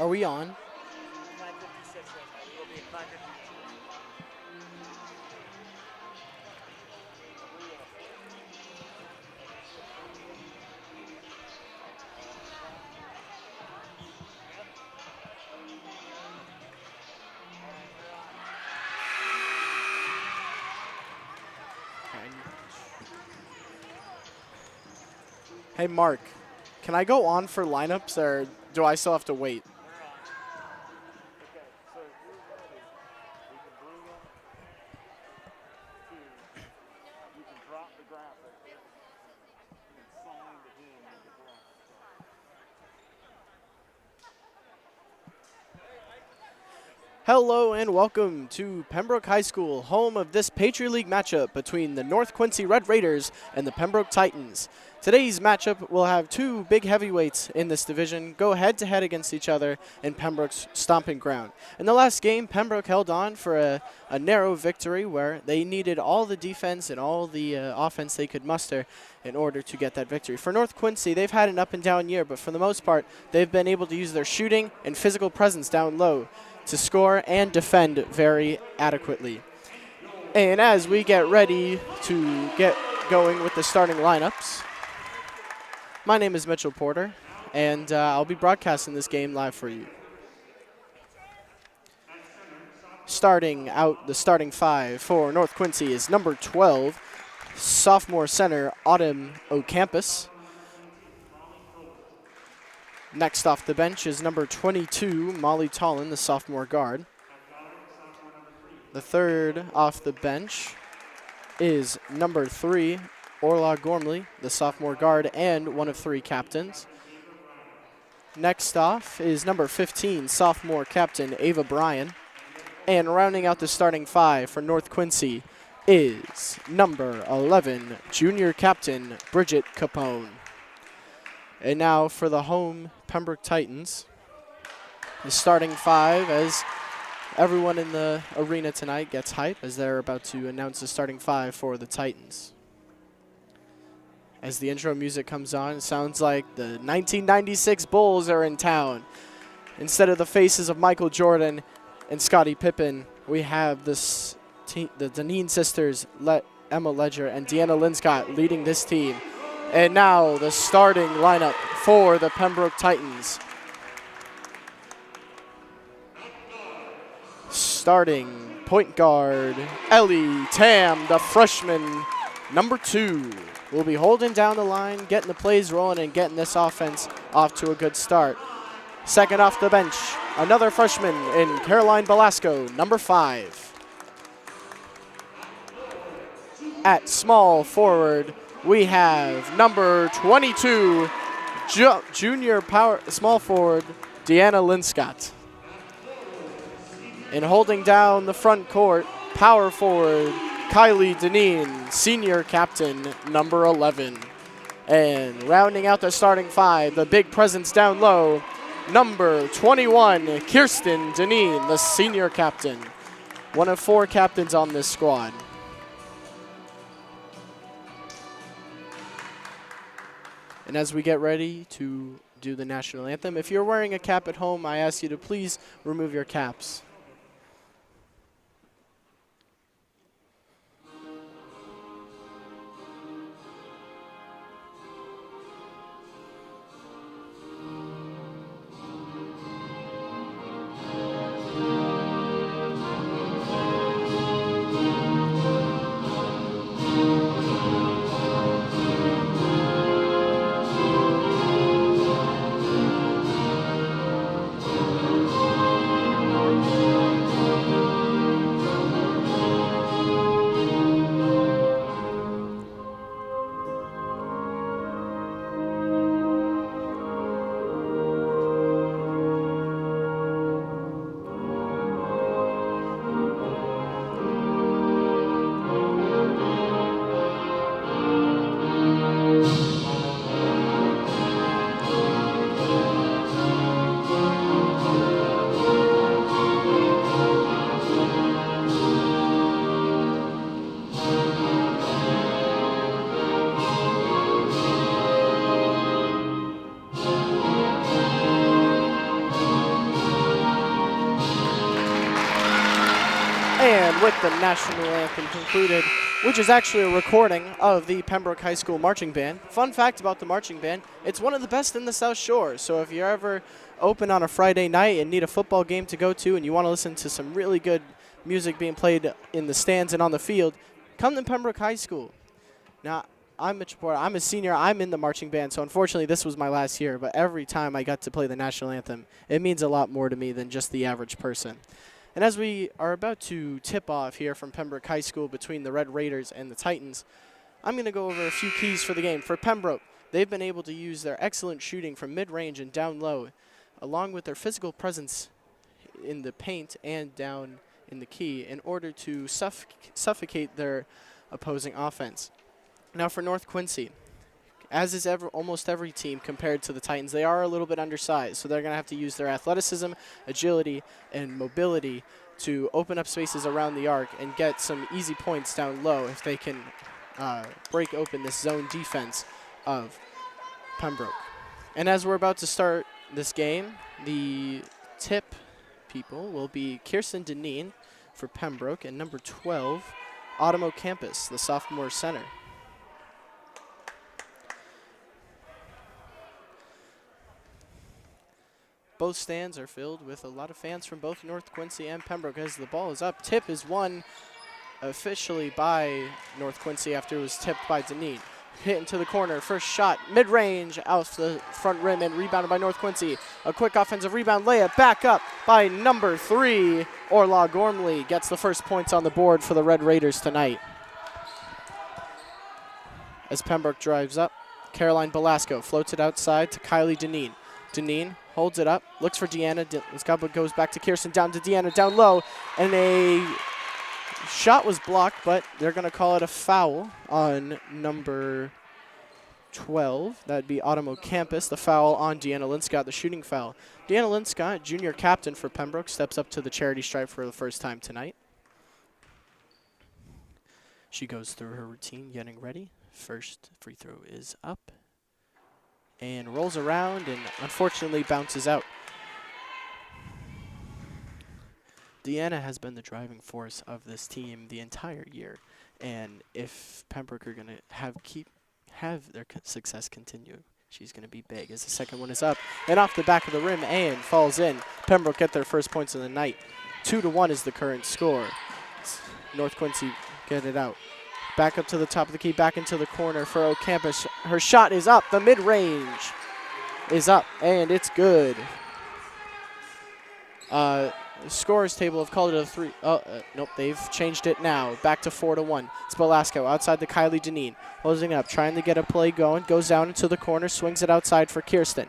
Are we on? 9:56 right now. We will be at 9:52. Hey, Mark, can I go on for lineups or do I still have to wait? Okay, so if you're ready, we can bring up to, you can drop the graphic and sign the hymn when the graphic starts. Hello and welcome to Pembroke High School, home of this Patriot League matchup between the North Quincy Red Raiders and the Pembroke Titans. Today's matchup will have two big heavyweights in this division go head-to-head against each other in Pembroke's stomping ground. In the last game, Pembroke held on for a narrow victory where they needed all the defense and all the offense they could muster in order to get that victory. For North Quincy, they've had an up-and-down year, but for the most part, they've been able to use their shooting and physical presence down low to score and defend very adequately. And as we get ready to get going with the starting lineups, my name is Mitchell Porter, and I'll be broadcasting this game live for you. Starting out the starting five for North Quincy is number 12, sophomore center Autumn Ocampus. Next off the bench is number 22, Molly Tollin, the sophomore guard. The third off the bench is number 3, Orla Gormley, the sophomore guard and one of 3 captains. Next off is number 15, sophomore captain Ava Bryan. And rounding out the starting five for North Quincy is number 11, junior captain Bridget Capone. And now for the home Pembroke Titans, the starting five, as everyone in the arena tonight gets hype as they're about to announce the starting five for the Titans. As the intro music comes on, it sounds like the 1996 Bulls are in town. Instead of the faces of Michael Jordan and Scottie Pippen, we have the Deneen sisters, Emma Ledger and Deanna Linscott, leading this team. And now the starting lineup for the Pembroke Titans. Starting point guard, Ellie Tam, the freshman, number 2. Will be holding down the line, getting the plays rolling, and getting this offense off to a good start. Second off the bench, another freshman in Caroline Velasco, number 5. At small forward, we have number 22, junior small forward, Deanna Linscott. And holding down the front court, power forward, Kylie Deneen, senior captain, number 11. And rounding out the starting five, the big presence down low, number 21, Kirsten Deneen, the senior captain. One of 4 captains on this squad. And as we get ready to do the national anthem, if you're wearing a cap at home, I ask you to please remove your caps. with the national anthem concluded, which is actually a recording of the Pembroke High School marching band. Fun fact about the marching band, it's one of the best in the South Shore. So if you're ever open on a Friday night and need a football game to go to and you want to listen to some really good music being played in the stands and on the field, come to Pembroke High School. Now, I'm Mitch Porter. I'm a senior. I'm in the marching band, so unfortunately this was my last year, but every time I got to play the national anthem, it means a lot more to me than just the average person. And as we are about to tip off here from Pembroke High School between the Red Raiders and the Titans, I'm going to go over a few keys for the game. For Pembroke, they've been able to use their excellent shooting from mid-range and down low, along with their physical presence in the paint and down in the key in order to suffocate their opposing offense. Now for North Quincy, as is almost every team compared to the Titans, they are a little bit undersized, so they're going to have to use their athleticism, agility, and mobility to open up spaces around the arc and get some easy points down low if they can break open this zone defense of Pembroke. And as we're about to start this game, the tip people will be Kirsten Deneen for Pembroke and number 12, Automo Campus, the sophomore center. Both stands are filled with a lot of fans from both North Quincy and Pembroke as the ball is up. Tip is won officially by North Quincy after it was tipped by Deneen. Hit into the corner, first shot, mid-range, out the front rim and rebounded by North Quincy. A quick offensive rebound layup, back up by number 3. Orla Gormley gets the first points on the board for the Red Raiders tonight. As Pembroke drives up, Caroline Belasco floats it outside to Kylie Deneen. Deneen holds it up, looks for Deanna. Scott goes back to Kirsten, down to Deanna, down low, and a shot was blocked, but they're going to call it a foul on number 12. That'd be Automo Campus, the foul on Deanna Linscott, the shooting foul. Deanna Linscott, junior captain for Pembroke, steps up to the charity stripe for the first time tonight. She goes through her routine, getting ready. First free throw is up and rolls around and unfortunately bounces out. Deanna has been the driving force of this team the entire year, and if Pembroke are going to have their success continue, she's going to be big. As the second one is up and off the back of the rim and falls in. Pembroke get their first points of the night. 2-1 is the current score. North Quincy get it out. Back up to the top of the key, back into the corner for O'Campus. Her shot is up. The mid-range is up, and it's good. The scorers table have called it a 3. Nope, they've changed it now. Back to 4-1. It's Belasco outside the Kylie Deneen. Closing up, trying to get a play going. Goes down into the corner, swings it outside for Kirsten.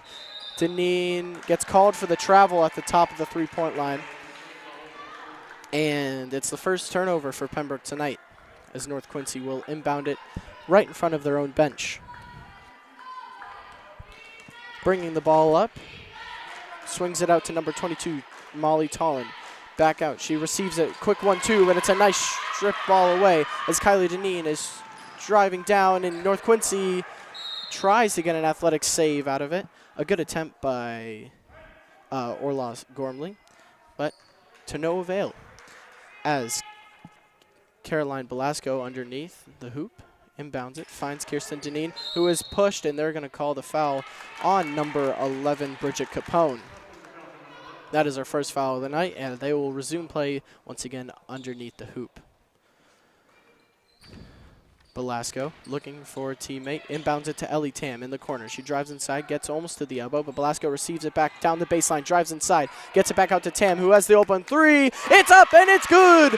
Deneen gets called for the travel at the top of the three-point line. And it's the first turnover for Pembroke tonight, as North Quincy will inbound it right in front of their own bench. Bringing the ball up, swings it out to number 22, Molly Tollin. Back out, she receives it, quick 1-2, and it's a nice strip ball away as Kylie Deneen is driving down, and North Quincy tries to get an athletic save out of it. A good attempt by Orla Gormley, but to no avail, as Caroline Belasco underneath the hoop, inbounds it, finds Kirsten Deneen, who is pushed, and they're going to call the foul on number 11, Bridget Capone. That is our first foul of the night, and they will resume play once again underneath the hoop. Belasco looking for a teammate, inbounds it to Ellie Tam in the corner. She drives inside, gets almost to the elbow, but Belasco receives it back down the baseline, drives inside, gets it back out to Tam, who has the open 3. It's up and it's good!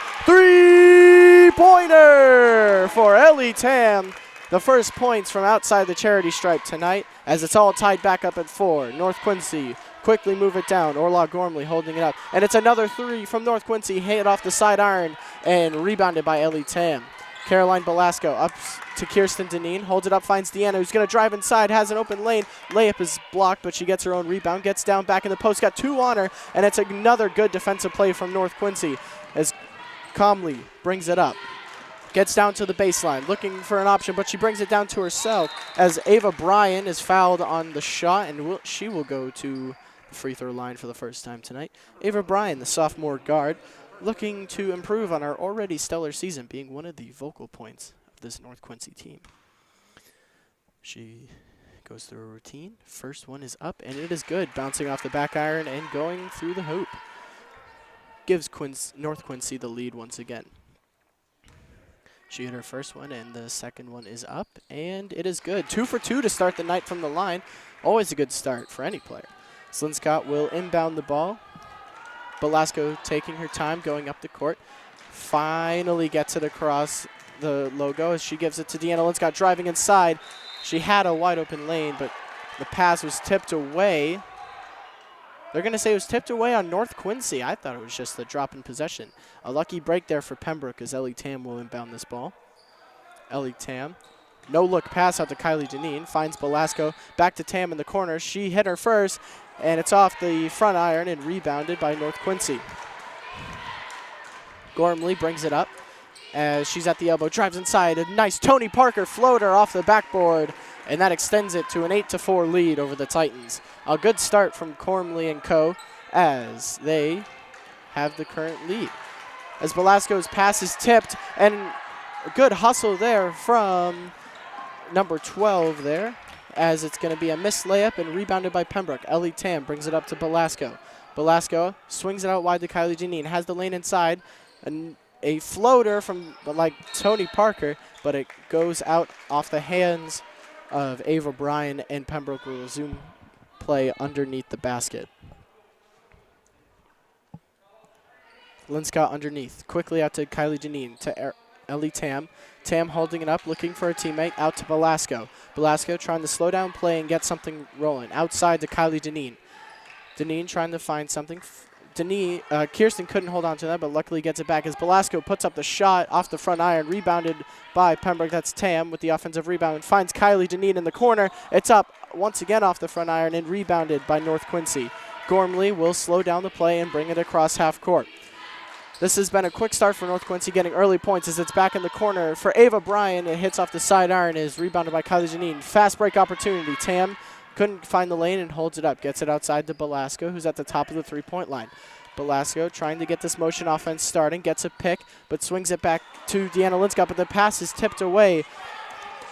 3-pointer for Ellie Tam. The first points from outside the charity stripe tonight, as it's all tied back up at 4. North Quincy quickly move it down. Orla Gormley holding it up. And it's another 3 from North Quincy, hit off the side iron and rebounded by Ellie Tam. Caroline Belasco up to Kirsten Deneen, holds it up, finds Deanna, who's going to drive inside, has an open lane. Layup is blocked, but she gets her own rebound, gets down back in the post, got 2 on her, and it's another good defensive play from North Quincy as Comley brings it up. Gets down to the baseline, looking for an option, but she brings it down to herself as Ava Bryan is fouled on the shot, and she will go to the free throw line for the first time tonight. Ava Bryan, the sophomore guard, looking to improve on our already stellar season, being one of the focal points of this North Quincy team. She goes through a routine. First one is up, and it is good. Bouncing off the back iron and going through the hoop. Gives North Quincy the lead once again. She hit her first one, and the second one is up, and it is good. 2 for 2 to start the night from the line. Always a good start for any player. Slinscott will inbound the ball. Belasco taking her time, going up the court. Finally gets it across the logo as she gives it to Deanna Linscott, driving inside. She had a wide open lane, but the pass was tipped away. They're going to say it was tipped away on North Quincy. I thought it was just a drop in possession. A lucky break there for Pembroke as Ellie Tam will inbound this ball. Ellie Tam. No look pass out to Kylie Janine. Finds Belasco. Back to Tam in the corner. She hit her first, and it's off the front iron and rebounded by North Quincy. Gormley brings it up as she's at the elbow. Drives inside. A nice Tony Parker floater off the backboard, and that extends it to an 8-4 lead over the Titans. A good start from Gormley and co. as they have the current lead. As Belasco's pass is tipped, and a good hustle there from number 12 there, as it's going to be a missed layup and rebounded by Pembroke. Ellie Tam brings it up to Belasco. Belasco swings it out wide to Kylie Janine, has the lane inside, and a floater from like Tony Parker, but it goes out off the hands of Ava Bryan, and Pembroke will resume play underneath the basket. Linscott underneath. Quickly out to Kylie Janine, to Ellie Tam. Tam holding it up, looking for a teammate, out to Belasco. Belasco trying to slow down play and get something rolling. Outside to Kylie Janine. Janine trying to find something. Kirsten couldn't hold on to that, but luckily gets it back as Belasco puts up the shot off the front iron, rebounded by Pembroke. That's Tam with the offensive rebound. Finds Kylie Janine in the corner. It's up once again off the front iron and rebounded by North Quincy. Gormley will slow down the play and bring it across half court. This has been a quick start for North Quincy, getting early points as it's back in the corner for Ava Bryan. It hits off the side iron, is rebounded by Kylie Janine. Fast break opportunity. Tam couldn't find the lane and holds it up. Gets it outside to Belasco, who's at the top of the three-point line. Belasco trying to get this motion offense starting. Gets a pick, but swings it back to Deanna Linscott, but the pass is tipped away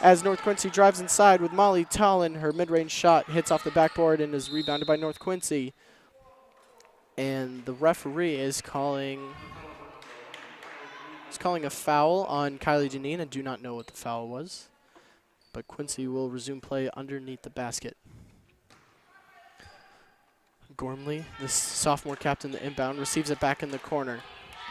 as North Quincy drives inside with Molly Tollin. Her mid-range shot hits off the backboard and is rebounded by North Quincy. And the referee is calling a foul on Kylie Janine. I do not know what the foul was, but Quincy will resume play underneath the basket. Gormley, the sophomore captain, the inbound, receives it back in the corner.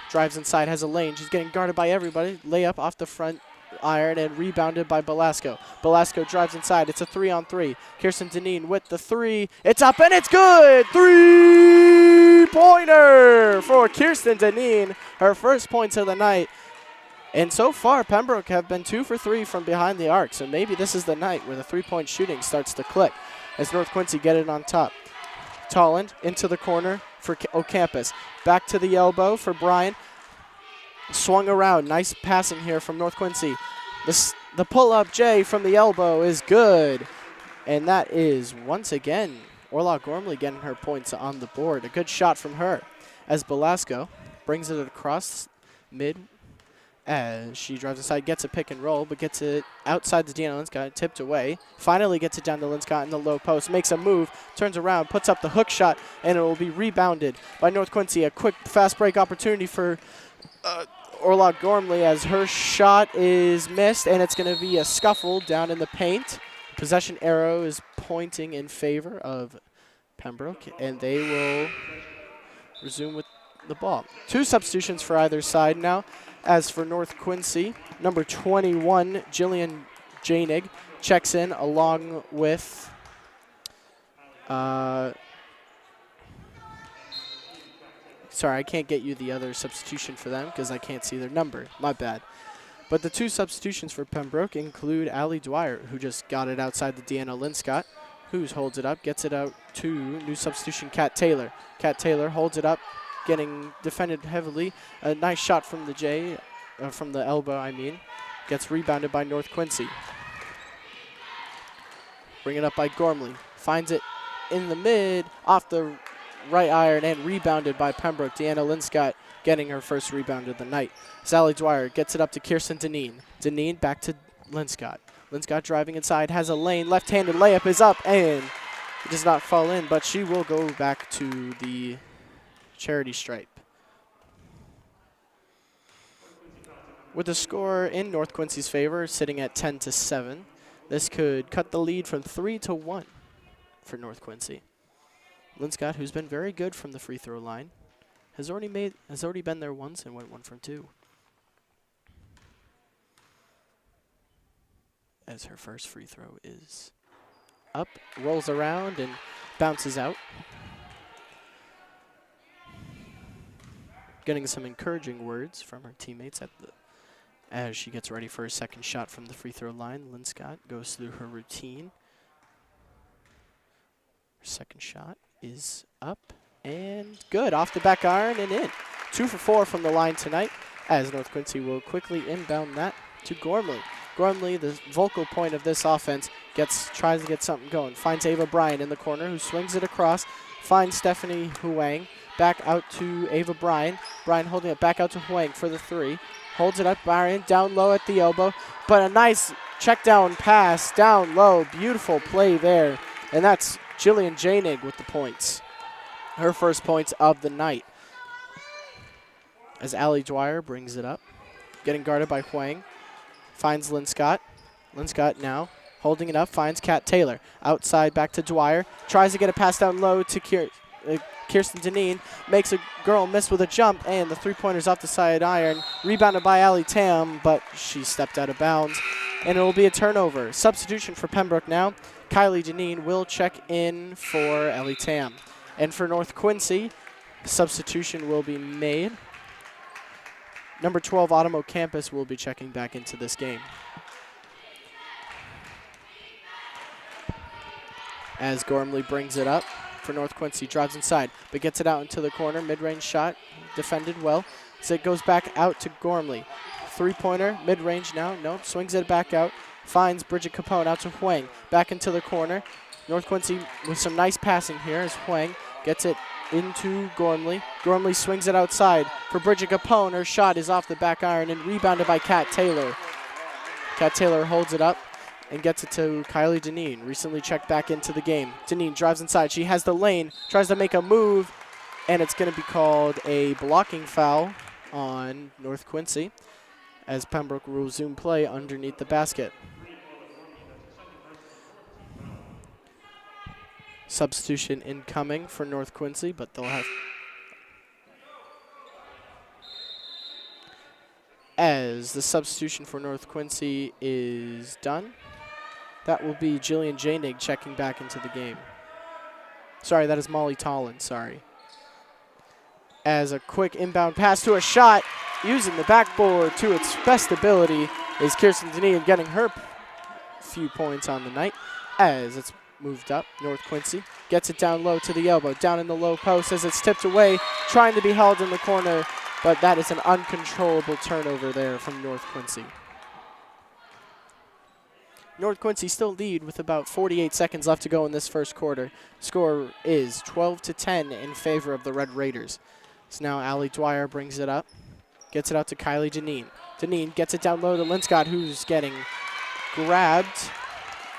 Drives inside, has a lane. She's getting guarded by everybody. Layup off the front iron and rebounded by Belasco. Belasco drives inside. It's a 3-on-3. Kirsten Deneen with the three. It's up and it's good! Three-pointer for Kirsten Deneen. Her first points of the night. And so far, Pembroke have been 2 for 3 from behind the arc. So maybe this is the night where the three-point shooting starts to click as North Quincy get it on top. Tolland into the corner for Ocampus. Back to the elbow for Bryan. Swung around. Nice passing here from North Quincy. The pull-up J from the elbow is good. And that is, once again, Orla Gormley getting her points on the board. A good shot from her as Belasco brings it across mid as she drives inside, gets a pick and roll, but gets it outside to Deanna Linscott, tipped away. Finally gets it down to Linscott in the low post, makes a move, turns around, puts up the hook shot, and it will be rebounded by North Quincy. A quick fast break opportunity for Orla Gormley as her shot is missed, and it's going to be a scuffle down in the paint. Possession arrow is pointing in favor of Pembroke, and they will resume with the ball. 2 substitutions for either side now. As for North Quincy, number 21, Jillian Janig, checks in along with sorry, I can't get you the other substitution for them because I can't see their number. My bad. But the 2 substitutions for Pembroke include Allie Dwyer, who just got it outside the Deanna Linscott, who holds it up, gets it out to new substitution Kat Taylor. Kat Taylor holds it up, getting defended heavily. A nice shot from the J, from the elbow, I mean. Gets rebounded by North Quincy. Bring it up by Gormley. Finds it in the mid, off the right iron and rebounded by Pembroke. Deanna Linscott getting her first rebound of the night. Sally Dwyer gets it up to Kirsten Deneen. Deneen back to Linscott. Linscott driving inside, has a lane. Left-handed layup is up and it does not fall in, but she will go back to the charity stripe. With the score in North Quincy's favor, sitting at 10-7, this could cut the lead from 3-1 for North Quincy. Linscott, who's been very good from the free throw line, has already been there once and went 1 from 2. As her first free throw is up, rolls around and bounces out. Getting some encouraging words from her teammates as she gets ready for her second shot from the free throw line. Linscott goes through her routine. Her second shot is up and good. Off the back iron and in. 2 for 4 from the line tonight as North Quincy will quickly inbound that to Gormley. Gormley, the vocal point of this offense, tries to get something going. Finds Ava Bryan in the corner, who swings it across. Finds Stephanie Huang. Back out to Ava Bryan. Bryan holding it back out to Huang for the 3. Holds it up, Bryan down low at the elbow. But a nice check down pass down low. Beautiful play there. And that's Jillian Janig with the points. Her first points of the night. As Allie Dwyer brings it up. Getting guarded by Huang. Finds Linscott. Linscott now holding it up. Finds Kat Taylor. Outside back to Dwyer. Tries to get a pass down low to Kirsten Deneen. Makes a girl miss with a jump. And the three-pointer's off the side iron. Rebounded by Allie Tam, but she stepped out of bounds. And it will be a turnover. Substitution for Pembroke now. Kylie Deneen will check in for Allie Tam. And for North Quincy, substitution will be made. Number 12, Automo Campus, will be checking back into this game. As Gormley brings it up for North Quincy, drives inside, but gets it out into the corner. Mid-range shot, defended well. So it goes back out to Gormley. Three-pointer, mid-range now. Nope, swings it back out. Finds Bridget Capone out to Huang. Back into the corner. North Quincy with some nice passing here as Huang gets it into Gormley. Gormley swings it outside for Bridget Capone. Her shot is off the back iron and rebounded by Kat Taylor. Kat Taylor holds it up and gets it to Kylie Deneen. Recently checked back into the game. Deneen drives inside. She has the lane, tries to make a move, and it's going to be called a blocking foul on North Quincy as Pembroke will resume play underneath the basket. Substitution incoming for North Quincy, but they'll have... As the substitution for North Quincy is done, that will be Jillian Janig checking back into the game. Sorry, that is Molly Tollin, sorry. As a quick inbound pass to a shot, using the backboard to its best ability, is Kirsten Deneen getting her few points on the night. As it's moved up, North Quincy gets it down low to the elbow, down in the low post as it's tipped away, trying to be held in the corner, but that is an uncontrollable turnover there from North Quincy. North Quincy still lead with about 48 seconds left to go in this first quarter. Score is 12-10 in favor of the Red Raiders. So now Allie Dwyer brings it up, gets it out to Kylie Deneen. Deneen gets it down low to Linscott, who's getting grabbed,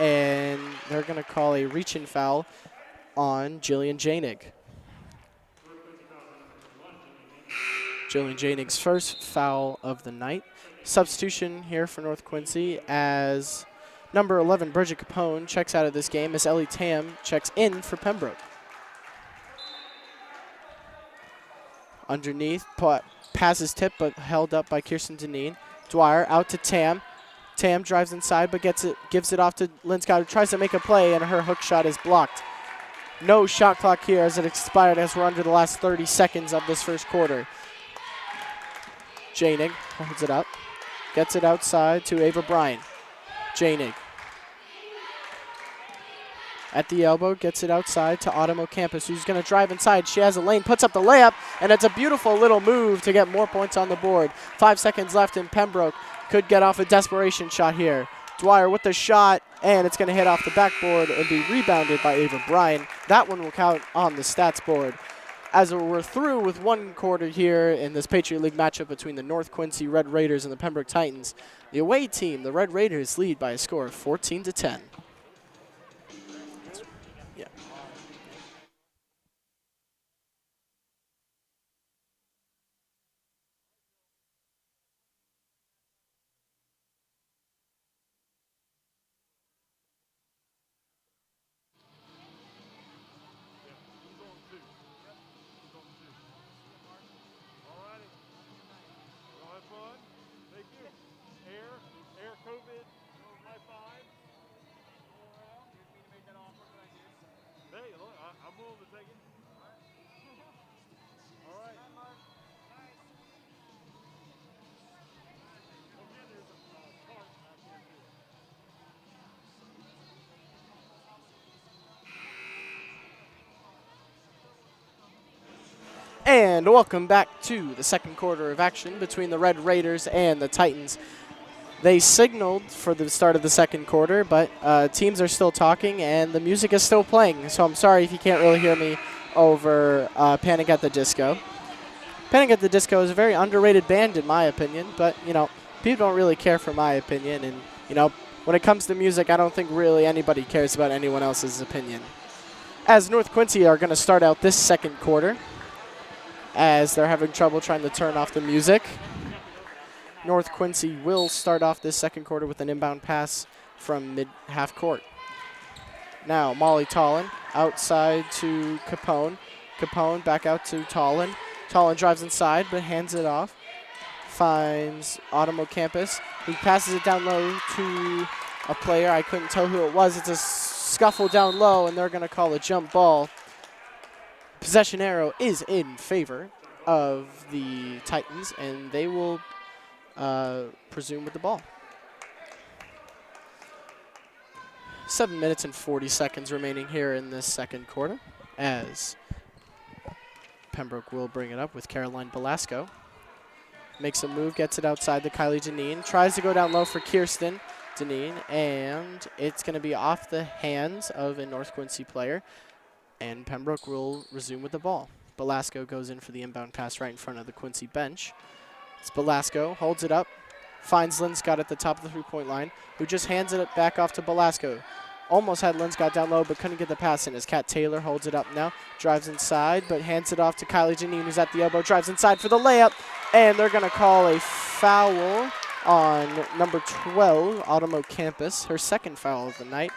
and they're going to call a reach-in foul on Jillian Janig. Jillian Janig's first foul of the night. Substitution here for North Quincy as number 11, Bridget Capone, checks out of this game as Ellie Tam checks in for Pembroke. Underneath, passes tip, but held up by Kirsten Deneen. Dwyer out to Tam. Tam drives inside, but gives it off to Linscott, who tries to make a play, and her hook shot is blocked. No shot clock here as it expired as we're under the last 30 seconds of this first quarter. Janig holds it up, gets it outside to Ava Bryan. Janig at the elbow, gets it outside to Automo Campus, who's going to drive inside. She has a lane, puts up the layup, and it's a beautiful little move to get more points on the board. 5 seconds left, and Pembroke could get off a desperation shot here. Dwyer with the shot, and it's going to hit off the backboard and be rebounded by Ava Bryan. That one will count on the stats board. As we're through with one quarter here in this Patriot League matchup between the North Quincy Red Raiders and the Pembroke Titans, the away team, the Red Raiders, lead by a score of 14-10. Yeah. COVID, high five. Hey, look, I'm willing to take it. All right. Okay, there's a cart back here too. And welcome back to the second quarter of action between the Red Raiders and the Titans. They signaled for the start of the second quarter, but teams are still talking and the music is still playing. So I'm sorry if you can't really hear me over Panic at the Disco. Panic at the Disco is a very underrated band in my opinion, but, you know, people don't really care for my opinion. And, you know, when it comes to music, I don't think really anybody cares about anyone else's opinion. As North Quincy are going to start out this second quarter, as they're having trouble trying to turn off the music. North Quincy will start off this second quarter with an inbound pass from mid-half court. Now Molly Tollin outside to Capone. Capone back out to Tollin. Tollin drives inside but hands it off. Finds Automo Campus, who passes it down low to a player. I couldn't tell who it was. It's a scuffle down low, and they're going to call a jump ball. Possession arrow is in favor of the Titans, and they will presume with the ball. 7 minutes and 40 seconds remaining here in this second quarter, as Pembroke will bring it up with Caroline Belasco. Makes a move, gets it outside to Kylie Janine, tries to go down low for Kirsten Janine, and it's going to be off the hands of a North Quincy player, and Pembroke will resume with the ball. Belasco goes in for the inbound pass right in front of the Quincy bench. It's Belasco, holds it up, finds Lynn Scott at the top of the three-point line, who just hands it back off to Belasco. Almost had Lynn Scott down low, but couldn't get the pass in as Kat Taylor holds it up now. Drives inside, but hands it off to Kylie Janine, who's at the elbow. Drives inside for the layup, and they're going to call a foul on number 12, Automo Campus, her second foul of the night,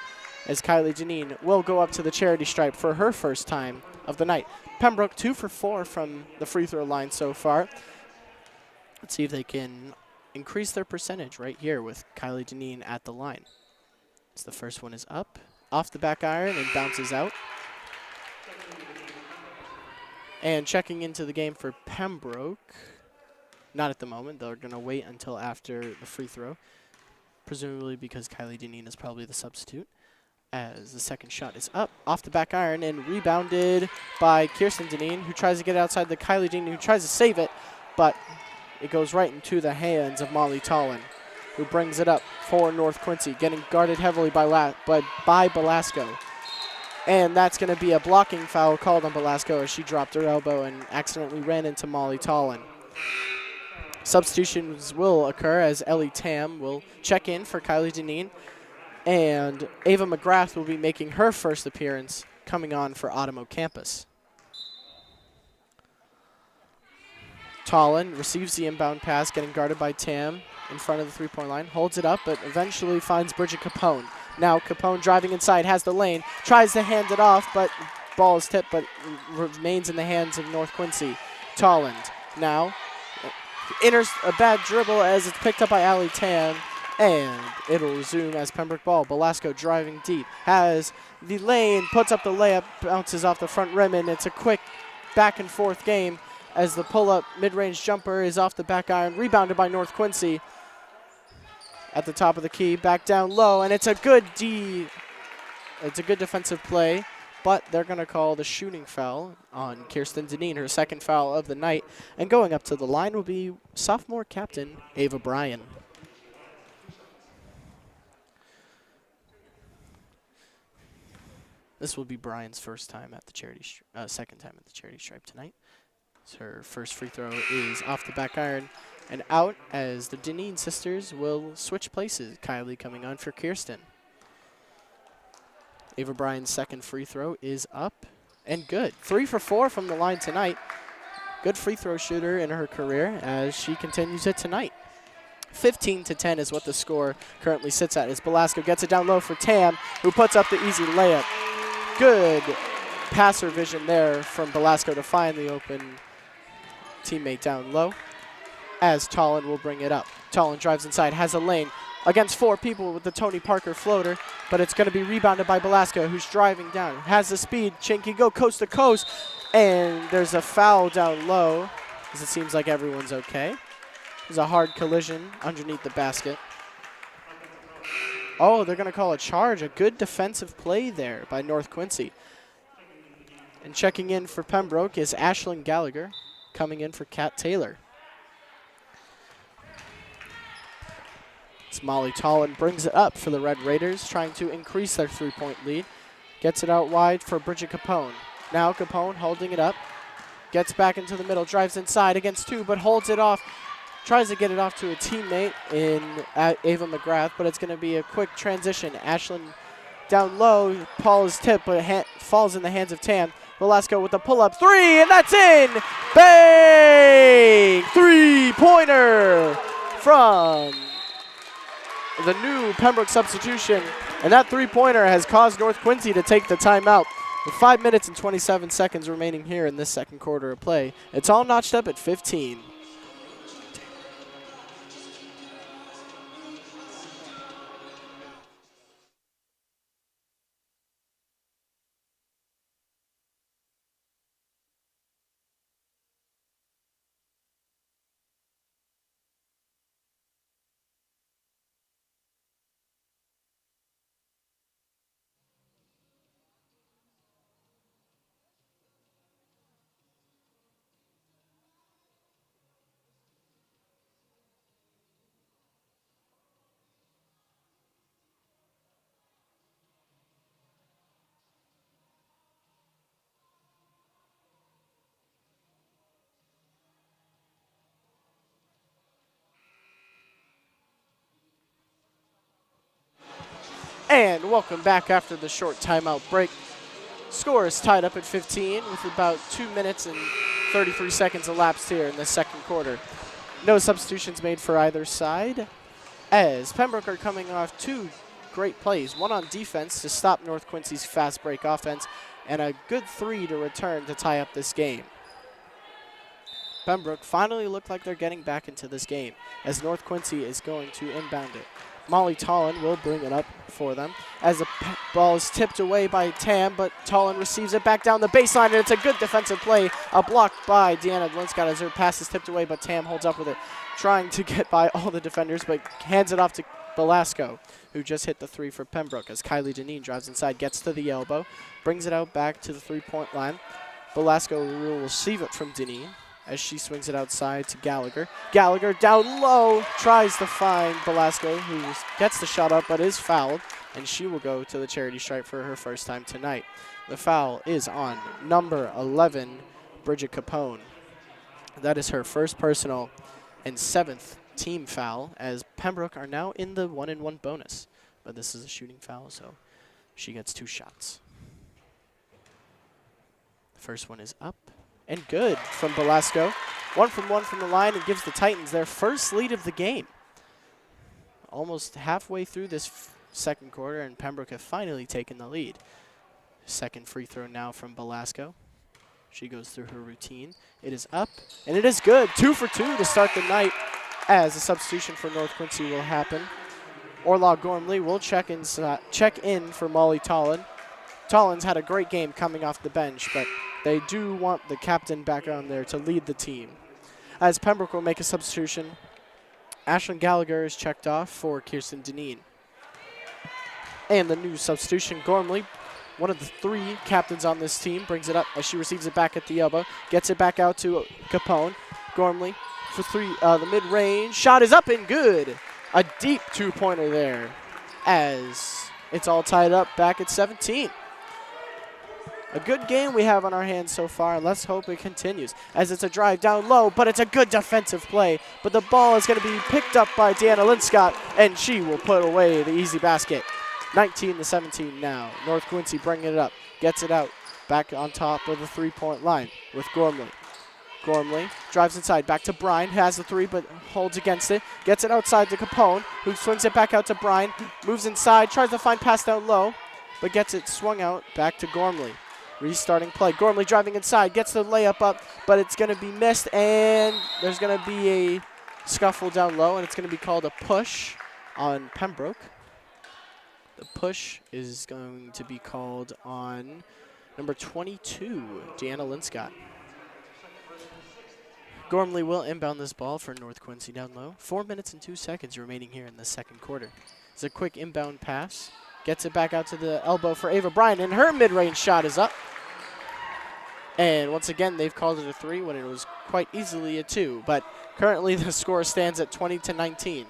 as Kylie Janine will go up to the charity stripe for her first time of the night. Pembroke 2 for 4 from the free throw line so far. Let's see if they can increase their percentage right here with Kylie Janine at the line. So the first one is up, off the back iron, and bounces out. And checking into the game for Pembroke, not at the moment. They're going to wait until after the free throw, presumably because Kylie Janine is probably the substitute. As the second shot is up, off the back iron, and rebounded by Kirsten Janine, who tries to get outside the Kylie Janine, who tries to save it, but it goes right into the hands of Molly Tollin, who brings it up for North Quincy, getting guarded heavily by Belasco. And that's going to be a blocking foul called on Belasco as she dropped her elbow and accidentally ran into Molly Tollin. Substitutions will occur as Ellie Tam will check in for Kylie Janine, and Ava McGrath will be making her first appearance coming on for Automo Campus. Tollin receives the inbound pass, getting guarded by Tam in front of the three-point line, holds it up, but eventually finds Bridget Capone. Now Capone driving inside, has the lane, tries to hand it off, but ball is tipped, but remains in the hands of North Quincy. Tollin now enters a bad dribble as it's picked up by Allie Tam, and it'll resume as Pembroke ball. Belasco driving deep, has the lane, puts up the layup, bounces off the front rim, and it's a quick back and forth game as the pull-up mid-range jumper is off the back iron, rebounded by North Quincy at the top of the key, back down low, and it's a good defensive play, but they're going to call the shooting foul on Kirsten Deneen, her second foul of the night, and going up to the line will be sophomore captain Ava Bryan. This will be Brian's first time at the second time at the charity stripe tonight. So her first free throw is off the back iron and out as the Deneen sisters will switch places. Kylie coming on for Kirsten. Ava Bryan's second free throw is up and good. 3 for 4 from the line tonight. Good free throw shooter in her career as she continues it tonight. 15-10 is what the score currently sits at as Belasco gets it down low for Tam, who puts up the easy layup. Good passer vision there from Belasco to find the open teammate down low as Tollin will bring it up. Tollin drives inside, has a lane against 4 people with the Tony Parker floater, but it's going to be rebounded by Belasco, who's driving down. Has the speed, Chinky go coast to coast, and there's a foul down low as it seems like everyone's okay. There's a hard collision underneath the basket. Oh, they're going to call a charge. A good defensive play there by North Quincy. And checking in for Pembroke is Ashlyn Gallagher, coming in for Kat Taylor. It's Molly Tollin brings it up for the Red Raiders, trying to increase their three-point lead. Gets it out wide for Bridget Capone. Now Capone holding it up. Gets back into the middle, drives inside against 2, but holds it off. Tries to get it off to a teammate in Ava McGrath, but it's going to be a quick transition. Ashlyn down low. Paul is tipped, but falls in the hands of Tam. Velasco with the pull-up 3, and that's in! Bang! Three-pointer from the new Pembroke substitution. And that three-pointer has caused North Quincy to take the timeout. With 5 minutes and 27 seconds remaining here in this second quarter of play, it's all notched up at 15. And welcome back after the short timeout break. Score is tied up at 15 with about 2 minutes and 33 seconds elapsed here in the second quarter. No substitutions made for either side as Pembroke are coming off 2 great plays. One on defense to stop North Quincy's fast break offense and a good 3 to return to tie up this game. Pembroke finally look like they're getting back into this game as North Quincy is going to inbound it. Molly Tollin will bring it up for them as the ball is tipped away by Tam, but Tollin receives it back down the baseline, and it's a good defensive play. A block by Deanna Linscott as her pass is tipped away, but Tam holds up with it, trying to get by all the defenders, but hands it off to Belasco, who just hit the 3 for Pembroke as Kylie Deneen drives inside, gets to the elbow, brings it out back to the three-point line. Belasco will receive it from Deneen as she swings it outside to Gallagher. Gallagher down low, tries to find Belasco, who gets the shot up but is fouled, and she will go to the charity stripe for her first time tonight. The foul is on number 11, Bridget Capone. That is her first personal and 7th team foul, as Pembroke are now in the 1-and-1 bonus. But this is a shooting foul, so she gets 2 shots. The first one is up. And good from Belasco. 1 from 1 from the line and gives the Titans their first lead of the game. Almost halfway through this second quarter, and Pembroke have finally taken the lead. Second free throw now from Belasco. She goes through her routine. It is up, and it is good. 2 for 2 to start the night as a substitution for North Quincy will happen. Orlaw Gormley will check in for Molly Tollin. Tollin's had a great game coming off the bench, but they do want the captain back on there to lead the team. As Pembroke will make a substitution, Ashlyn Gallagher is checked off for Kirsten Deneen. And the new substitution, Gormley, one of the 3 captains on this team, brings it up as she receives it back at the elbow, gets it back out to Capone. Gormley for 3, the mid-range. Shot is up and good. A deep 2-pointer there as it's all tied up back at 17. A good game we have on our hands so far, and let's hope it continues. As it's a drive down low, but it's a good defensive play. But the ball is going to be picked up by Deanna Linscott, and she will put away the easy basket. 19-17 now. North Quincy bringing it up, gets it out, back on top of the three-point line with Gormley. Gormley drives inside, back to Brine, has the three but holds against it, gets it outside to Capone, who swings it back out to Brine, moves inside, tries to find pass down low, but gets it swung out back to Gormley. Restarting play, Gormley driving inside, gets the layup up, but it's going to be missed, and there's going to be a scuffle down low, and it's going to be called a push on Pembroke. The push is going to be called on number 22, Deanna Linscott. Gormley will inbound this ball for North Quincy down low. 4 minutes and 2 seconds remaining here in the second quarter. It's a quick inbound pass. Gets it back out to the elbow for Ava Bryan, and her mid-range shot is up. And once again, they've called it a 3 when it was quite easily a 2. But currently the score stands at 20-19.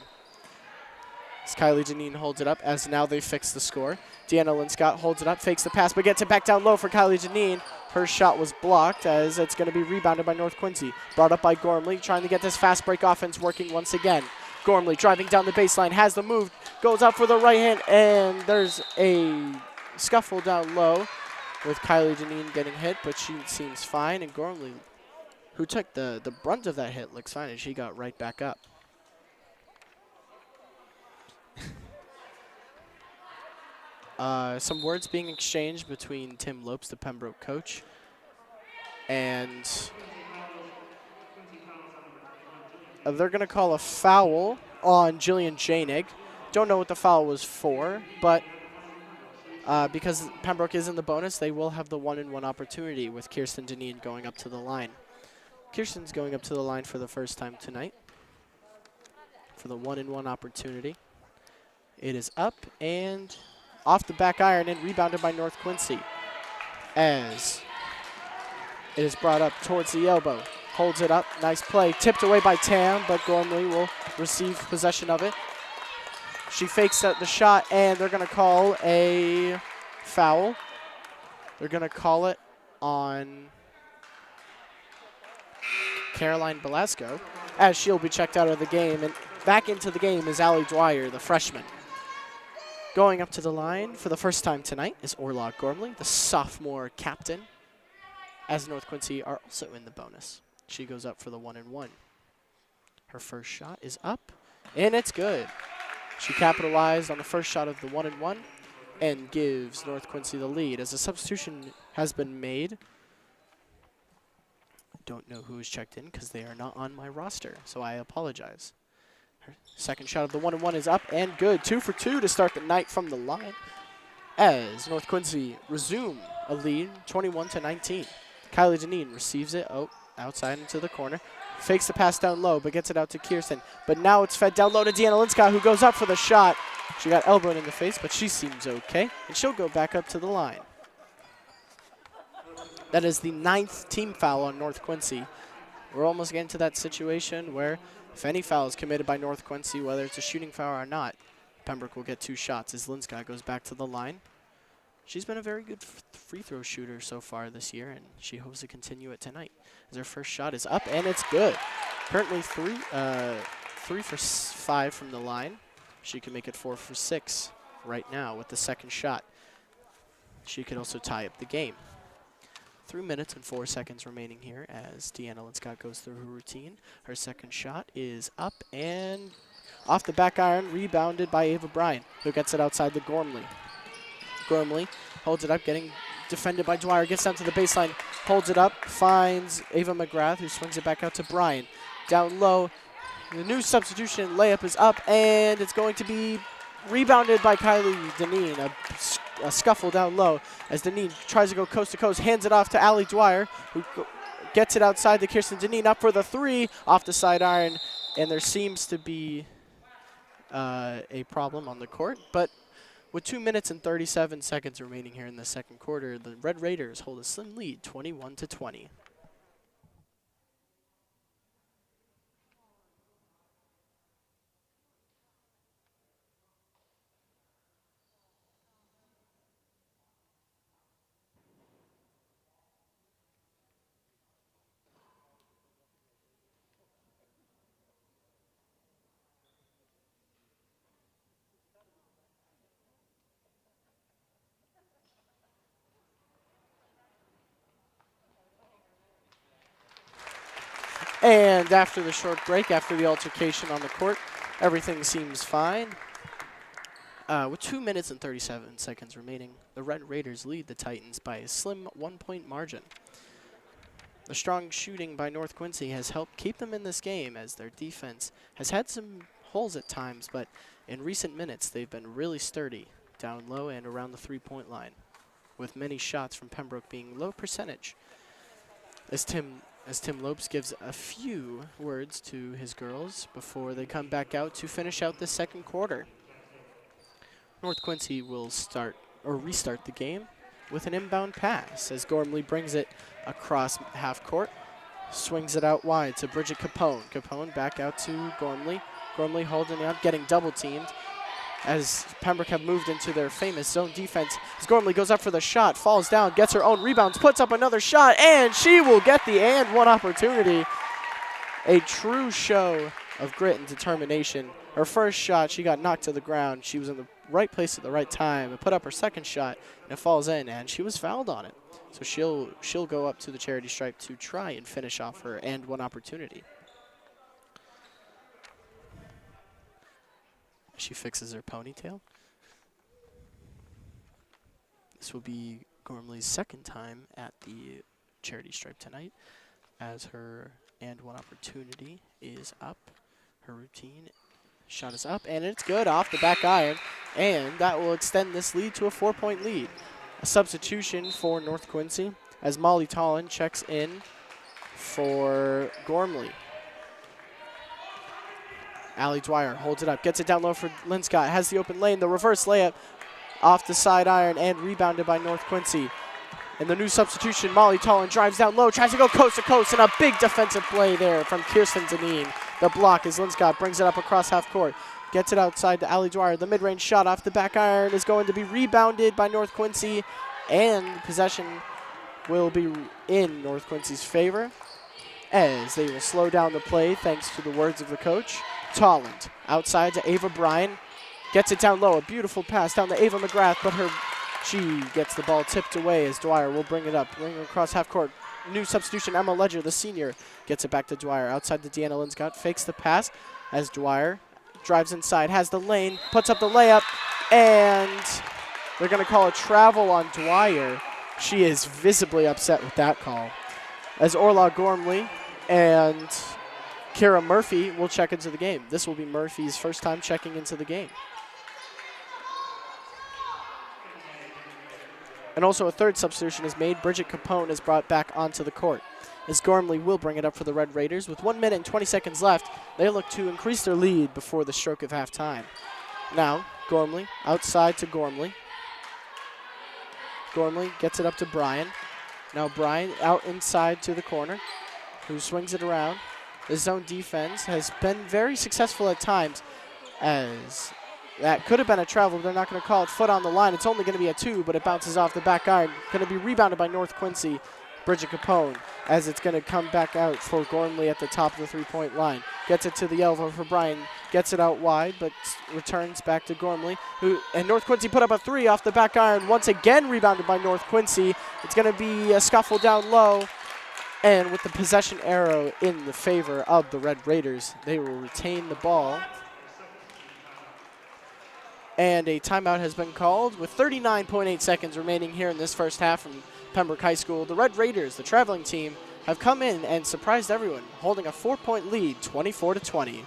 As Kylie Janine holds it up, as now they fix the score. Deanna Linscott holds it up, fakes the pass, but gets it back down low for Kylie Janine. Her shot was blocked as it's going to be rebounded by North Quincy. Brought up by Gormley, trying to get this fast break offense working once again. Gormley driving down the baseline, has the move, goes up for the right hand, and there's a scuffle down low with Kylie Janine getting hit, but she seems fine. And Gormley, who took the brunt of that hit, looks fine, and she got right back up. Some words being exchanged between Tim Lopes, the Pembroke coach, and they're going to call a foul on Jillian Janig. Don't know what the foul was for, but because Pembroke is in the bonus, they will have the one-and-one opportunity with Kirsten Deneen going up to the line. Kirsten's going up to the line for the first time tonight for the one-and-one opportunity. It is up and off the back iron and rebounded by North Quincy as it is brought up towards the elbow. Holds it up, nice play, tipped away by Tam, but Gormley will receive possession of it. She fakes out the shot, and they're going to call a foul. They're going to call it on Caroline Belasco, as she'll be checked out of the game. And back into the game is Allie Dwyer, the freshman. Going up to the line for the first time tonight is Orla Gormley, the sophomore captain, as North Quincy are also in the bonus. She goes up for the one-and-one. Her first shot is up, and it's good. She capitalized on the first shot of the one-and-one and gives North Quincy the lead. As a substitution has been made, I don't know who is checked in because they are not on my roster, so I apologize. Her second shot of the one-and-one is up and good. 2 for 2 to start the night from the line as North Quincy resume a lead, 21-19. Kylie Janine receives it outside into the corner. Fakes the pass down low, but gets it out to Kirsten. But now it's fed down low to Deanna Linscott, who goes up for the shot. She got elbowed in the face, but she seems okay, and she'll go back up to the line. That is the 9th team foul on North Quincy. We're almost getting to that situation where if any foul is committed by North Quincy, whether it's a shooting foul or not, Pembroke will get 2 shots as Linscott goes back to the line. She's been a very good free throw shooter so far this year, and she hopes to continue it tonight. As her first shot is up, and it's good. Currently 3 for 5 from the line. She can make it 4 for 6 right now with the second shot. She could also tie up the game. 3 minutes and 4 seconds remaining here as Deanna Linscott goes through her routine. Her second shot is up and off the back iron, rebounded by Ava Bryan, who gets it outside the Gormley. Gormley holds it up, getting defended by Dwyer, gets down to the baseline, holds it up, finds Ava McGrath, who swings it back out to Bryan. Down low, the new substitution layup is up, and it's going to be rebounded by Kylie Deneen. A scuffle down low as Deneen tries to go coast to coast, hands it off to Allie Dwyer, who gets it outside to Kirsten Deneen, up for the 3, off the side iron, and there seems to be a problem on the court, but with 2 minutes and 37 seconds remaining here in the second quarter, the Red Raiders hold a slim lead, 21-20. And after the short break, after the altercation on the court, everything seems fine. With 2 minutes and 37 seconds remaining, the Red Raiders lead the Titans by a slim 1-point margin. The strong shooting by North Quincy has helped keep them in this game, as their defense has had some holes at times, but in recent minutes they've been really sturdy down low and around the three-point line, with many shots from Pembroke being low percentage. As Tim Lopes gives a few words to his girls before they come back out to finish out the second quarter. North Quincy will restart the game with an inbound pass as Gormley brings it across half court, swings it out wide to Bridget Capone. Capone back out to Gormley. Gormley holding it up, getting double teamed as Pembroke have moved into their famous zone defense. As Gormley goes up for the shot, falls down, gets her own rebounds, puts up another shot, and she will get the and one opportunity. A true show of grit and determination. Her first shot, she got knocked to the ground. She was in the right place at the right time and put up her second shot, and it falls in, and she was fouled on it. So she'll go up to the charity stripe to try and finish off her and one opportunity. She fixes her ponytail. This will be Gormley's second time at the charity stripe tonight, as her and one opportunity is up. Her routine shot is up, and it's good off the back iron, and that will extend this lead to a 4-point lead. A substitution for North Quincy as Molly Tollin checks in for Gormley. Allie Dwyer holds it up, gets it down low for Linscott, has the open lane, the reverse layup off the side iron and rebounded by North Quincy. And the new substitution, Molly Tollin drives down low, tries to go coast to coast, and a big defensive play there from Kirsten Deneen. The block as Linscott brings it up across half court, gets it outside to Allie Dwyer. The mid-range shot off the back iron is going to be rebounded by North Quincy, and possession will be in North Quincy's favor, as they will slow down the play thanks to the words of the coach. Tolland outside to Ava Bryan, gets it down low, a beautiful pass down to Ava McGrath, but she gets the ball tipped away as Dwyer will bring it up, bring it across half court. New substitution, Emma Ledger, the senior, gets it back to Dwyer outside to Deanna Linscott, fakes the pass as Dwyer drives inside, has the lane, puts up the layup, and they're going to call a travel on Dwyer. She is visibly upset with that call, as Orla Gormley and Kira Murphy will check into the game. This will be Murphy's first time checking into the game. And also a third substitution is made. Bridget Capone is brought back onto the court, as Gormley will bring it up for the Red Raiders. With 1 minute and 20 seconds left, they look to increase their lead before the stroke of halftime. Now, Gormley outside to Gormley. Gormley gets it up to Bryan. Now Bryan out inside to the corner, who swings it around. The zone defense has been very successful at times, as that could have been a travel, but they're not going to call it. Foot on the line. It's only going to be a 2, but it bounces off the back iron. Going to be rebounded by North Quincy, Bridget Capone, as it's going to come back out for Gormley at the top of the three-point line. Gets it to the elbow for Bryan. Gets it out wide, but returns back to Gormley. And North Quincy put up a 3 off the back iron. Once again rebounded by North Quincy. It's going to be a scuffle down low. And with the possession arrow in the favor of the Red Raiders, they will retain the ball. And a timeout has been called with 39.8 seconds remaining here in this first half from Pembroke High School. The Red Raiders, the traveling team, have come in and surprised everyone, holding a 4-point lead, 24-20.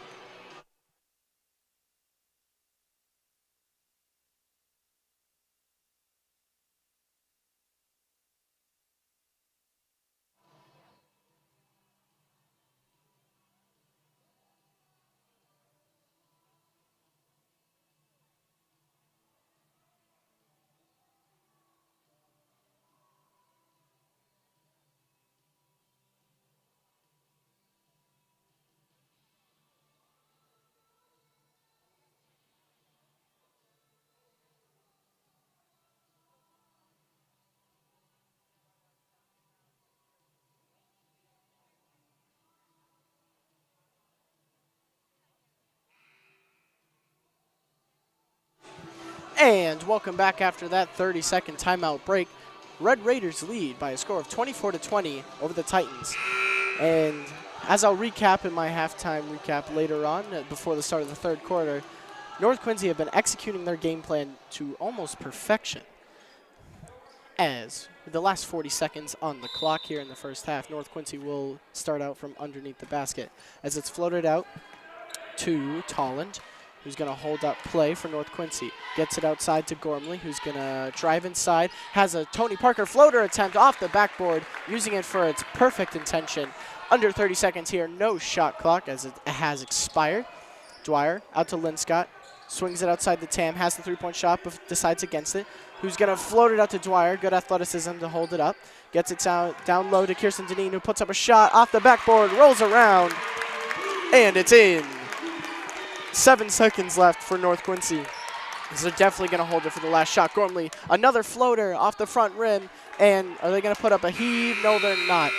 And welcome back after that 30-second timeout break. Red Raiders lead by a score of 24-20 over the Titans. And as I'll recap in my halftime recap later on, before the start of the third quarter, North Quincy have been executing their game plan to almost perfection. As with the last 40 seconds on the clock here in the first half, North Quincy will start out from underneath the basket. As it's floated out to Tolland, who's going to hold up play for North Quincy. Gets it outside to Gormley, who's going to drive inside. Has a Tony Parker floater attempt off the backboard, using it for its perfect intention. Under 30 seconds here, no shot clock as it has expired. Dwyer out to Linscott, swings it outside the TAM, has the three-point shot, but decides against it. Who's going to float it out to Dwyer, good athleticism to hold it up. Gets it down low to Kirsten Deneen, who puts up a shot off the backboard, rolls around, and it's in. 7 seconds left for North Quincy. So they're definitely going to hold it for the last shot. Gormley, another floater off the front rim, and are they going to put up a heave? No, they're not.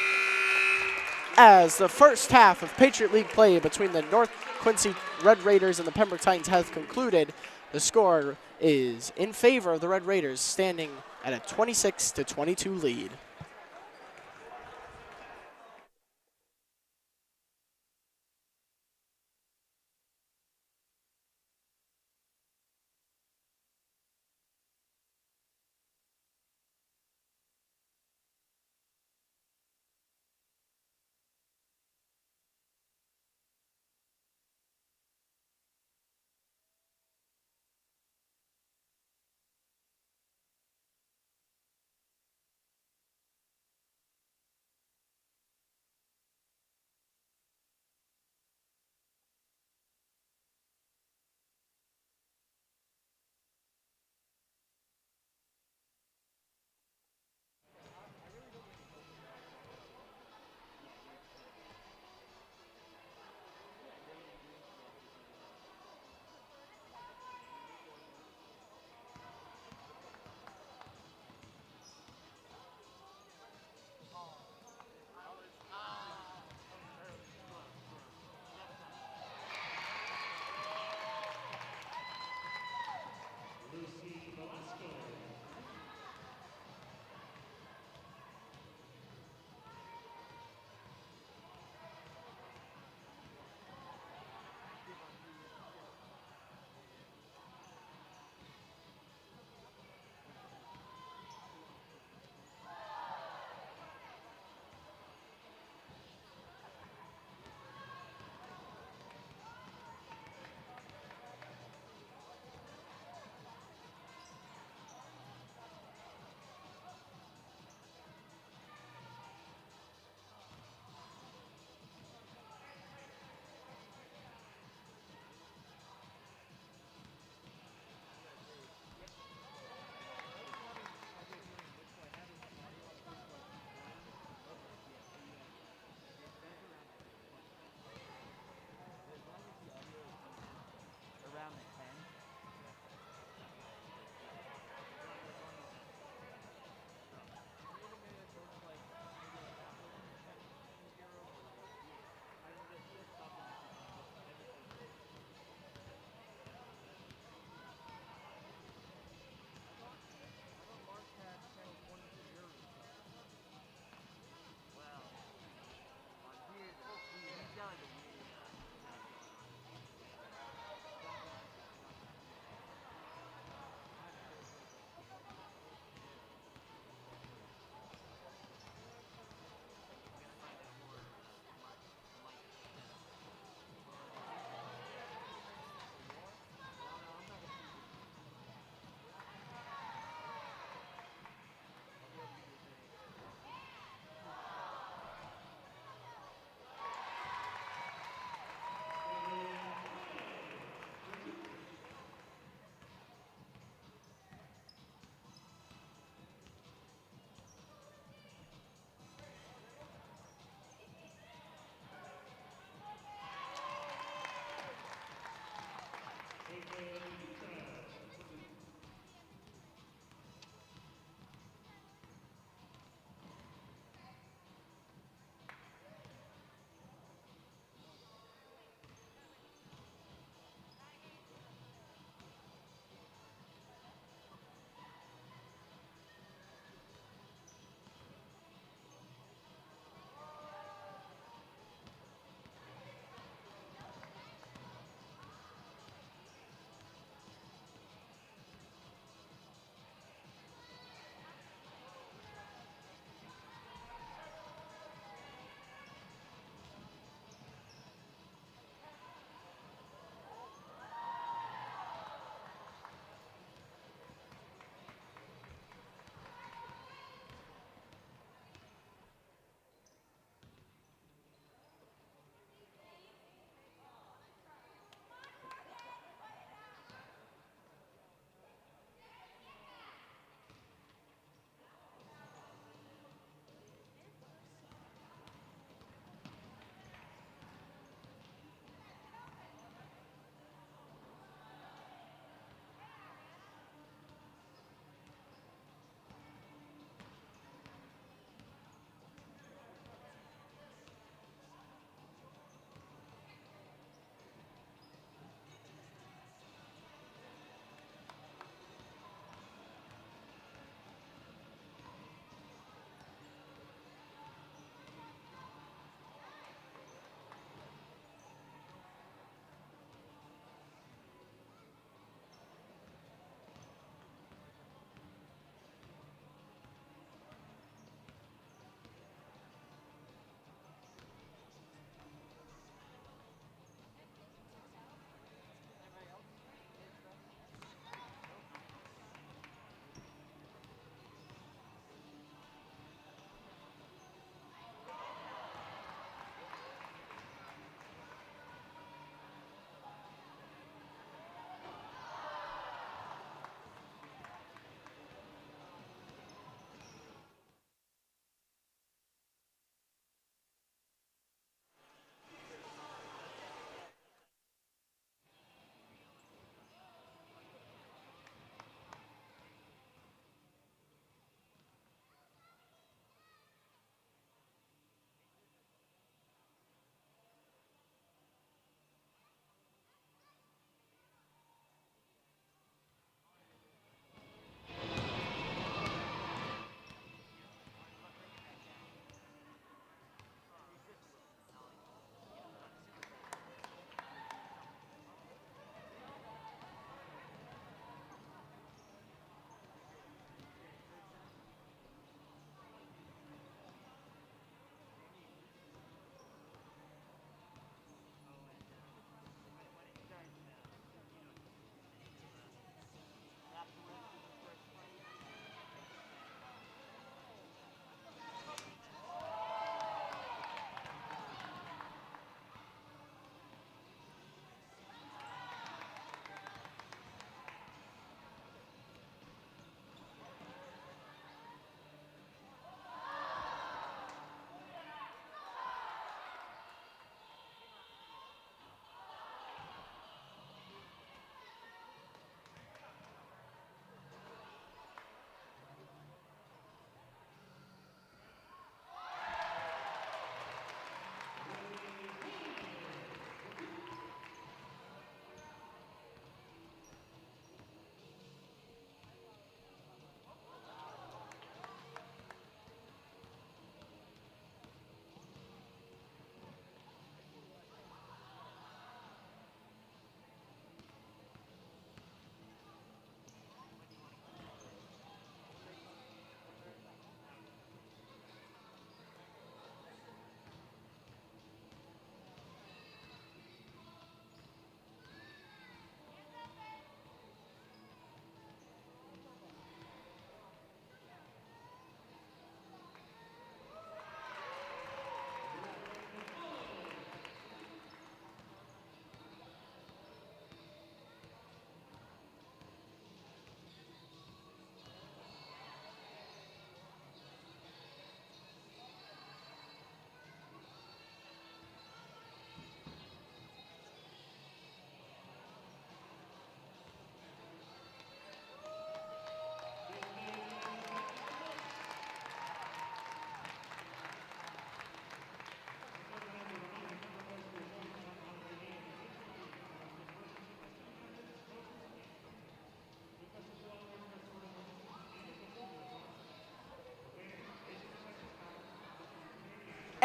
As the first half of Patriot League play between the North Quincy Red Raiders and the Pembroke Titans has concluded, the score is in favor of the Red Raiders, standing at a 26-22 lead.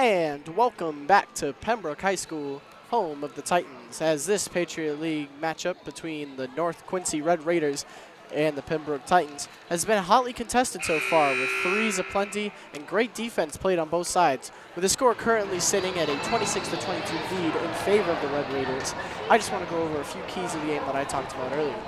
And welcome back to Pembroke High School, home of the Titans, as this Patriot League matchup between the North Quincy Red Raiders and the Pembroke Titans has been hotly contested so far, with threes aplenty and great defense played on both sides, with the score currently sitting at a 26-22 lead in favor of the Red Raiders. I just want to go over a few keys of the game that I talked about earlier.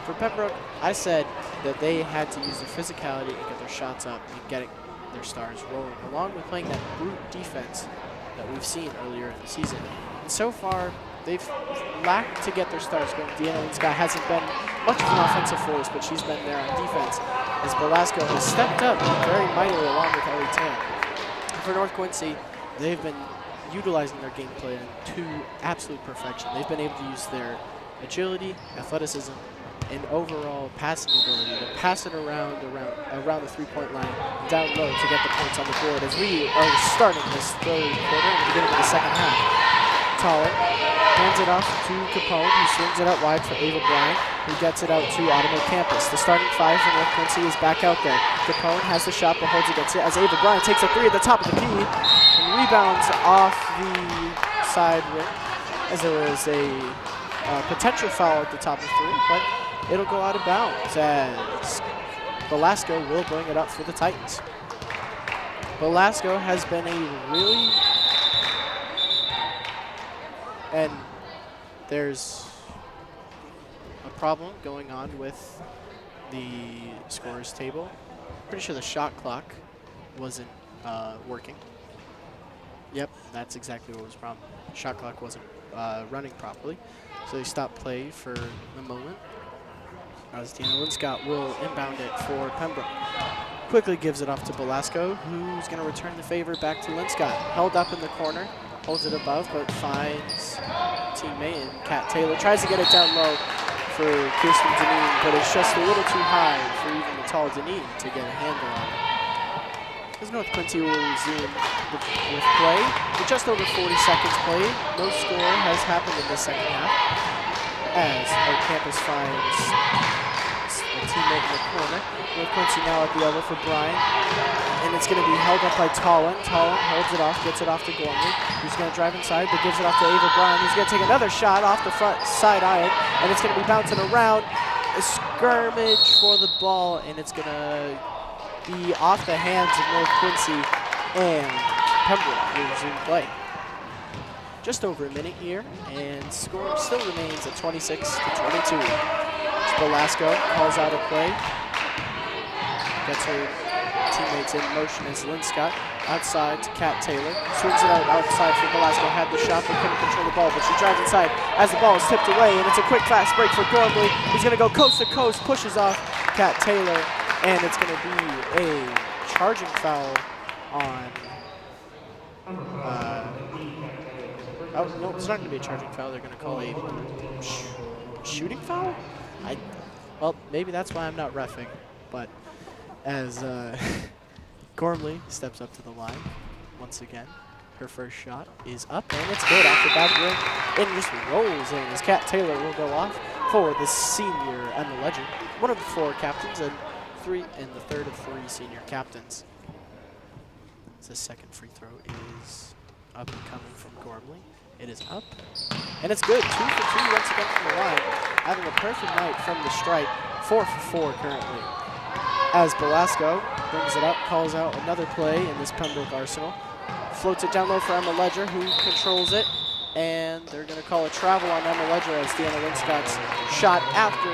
For Pembroke, I said that they had to use their physicality and get their shots up and getting their stars rolling, along with playing that brute defense that we've seen earlier in the season. And so far, they've lacked to get their stars going. Deanna Linscott hasn't been much of an offensive force, but she's been there on defense, as Velasco has stepped up very mightily along with Ellie Tan. For North Quincy, they've been utilizing their gameplay to absolute perfection. They've been able to use their agility, athleticism, and overall passing ability to pass it around the three-point line, down low to get the points on the board, as we are starting this third quarter and the beginning of the second half. Toller hands it off to Capone, who swings it out wide for Ava Bryant, who gets it out to Ottoman Campus. The starting five for North Quincy is back out there. Capone has the shot but holds against it, as Ava Bryant takes a three at the top of the key and rebounds off the side rim, as there was a potential foul at the top of three, but it'll go out of bounds as Velasco will bring it up for the Titans. Velasco has been a really, and there's a problem going on with the scorers table. Pretty sure the shot clock wasn't working. Yep, that's exactly what was the problem. Shot clock wasn't running properly, so they stopped play for the moment, as Deanna Linscott will inbound it for Pembroke. Quickly gives it off to Velasco, who's going to return the favor back to Linscott. Held up in the corner, holds it above, but finds teammate and Kat Taylor. Tries to get it down low for Kirsten Deneen, but it's just a little too high for even the tall Deneen to get a handle on it. As North Quincy will resume with play. With just over 40 seconds played, no score has happened in the second half, as our campus finds a teammate in the corner. North Quincy now at the elbow for Bryant, and it's going to be held up by Tollin. Tollin holds it off, gets it off to Gormley, who's going to drive inside, but gives it off to Ava Bryant, who's going to take another shot off the front side iron, and it's going to be bouncing around. A skirmish for the ball, and it's going to be off the hands of North Quincy, and Pembroke will resume play. Just over a minute here, and score still remains at 26-22. Velasco calls out a play, gets her teammates in motion as Linscott outside to Kat Taylor, swings it out outside for Velasco. Had the shot but couldn't control the ball, but she drives inside as the ball is tipped away, and it's a quick fast break for Gormley. He's going to go coast to coast, pushes off Kat Taylor, and it's going to be a charging foul on oh, no, it's not going to be a charging foul. They're going to call a shooting foul? Well, maybe that's why I'm not reffing. But as Gormley steps up to the line once again, her first shot is up, and it's good off the back rim. It just rolls in as Kat Taylor will go off for the senior Emma Legend, one of the four captains, and the third of three senior captains. The second free throw is up and coming from Gormley. It is up, and it's good. 2 for 2 once again from the line. Having a perfect night from the stripe. 4 for 4 currently. As Velasco brings it up, calls out another play in this Pembroke arsenal. Floats it down low for Emma Ledger, who controls it. And they're going to call a travel on Emma Ledger, as Deanna Linscott's shot after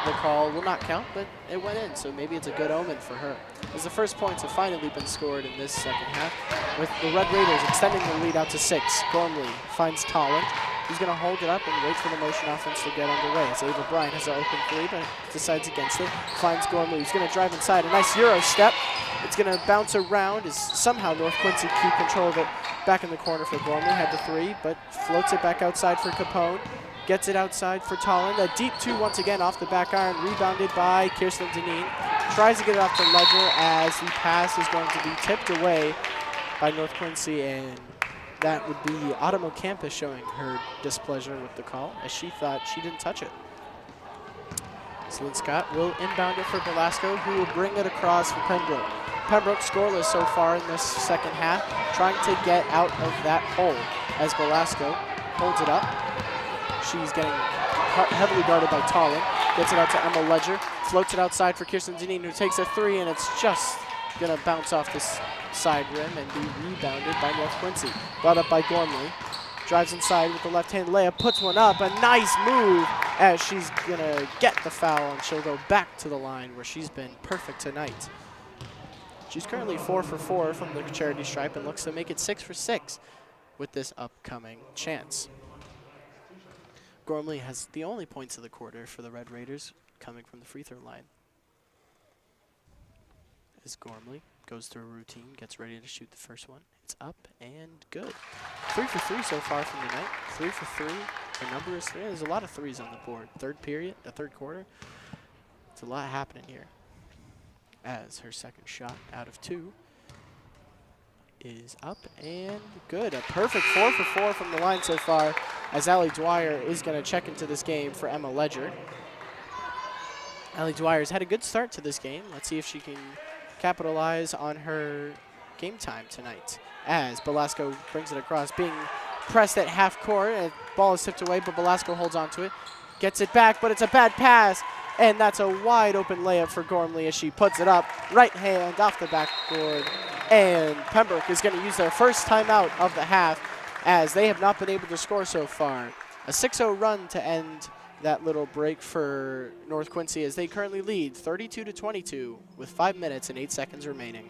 the call will not count, but it went in, so maybe it's a good omen for her. As the first points have finally been scored in this second half, with the Red Raiders extending the lead out to 6. Gormley finds Tollin. He's going to hold it up and wait for the motion offense to get underway. As Ava Bryant has an open three, but decides against it. Finds Gormley. He's going to drive inside. A nice Euro step. It's going to bounce around as somehow North Quincy keep control of it. Back in the corner for Gormley. Had the three, but floats it back outside for Capone. Gets it outside for Tollin. A deep two once again off the back iron, rebounded by Kirsten Deneen. Tries to get it off to Ledger, as the pass is going to be tipped away by North Quincy, and that would be Ottoman Campus showing her displeasure with the call, as she thought she didn't touch it. So Scott will inbound it for Velasco, who will bring it across for Pembroke. Pembroke scoreless so far in this second half, trying to get out of that hole as Velasco holds it up. She's getting heavily guarded by Tollin. Gets it out to Emma Ledger. Floats it outside for Kirsten Deneen, who takes a three, and it's just going to bounce off this side rim and be rebounded by North Quincy. Brought up by Gormley. Drives inside with the left-hand layup, puts one up. A nice move as she's going to get the foul, and she'll go back to the line where she's been perfect tonight. She's currently 4 for 4 from the charity stripe and looks to make it 6 for 6 with this upcoming chance. Gormley has the only points of the quarter for the Red Raiders coming from the free throw line. As Gormley goes through a routine, gets ready to shoot the first one. It's up and good. 3 for 3 so far from the night. 3 for 3. The number is 3. There's a lot of threes on the board. Third quarter. It's a lot happening here. As her second shot out of 2 is up and good. A perfect 4 for 4 from the line so far, as Allie Dwyer is going to check into this game for Emma Ledger. Allie Dwyer's had a good start to this game. Let's see if she can capitalize on her game time tonight. As Velasco brings it across, being pressed at half court, and ball is tipped away, but Velasco holds onto it. Gets it back, but it's a bad pass, and that's a wide open layup for Gormley as she puts it up. Right hand off the backboard, and Pembroke is going to use their first timeout of the half, as they have not been able to score so far. A 6-0 run to end that little break for North Quincy, as they currently lead 32-22 with 5 minutes and 8 seconds remaining.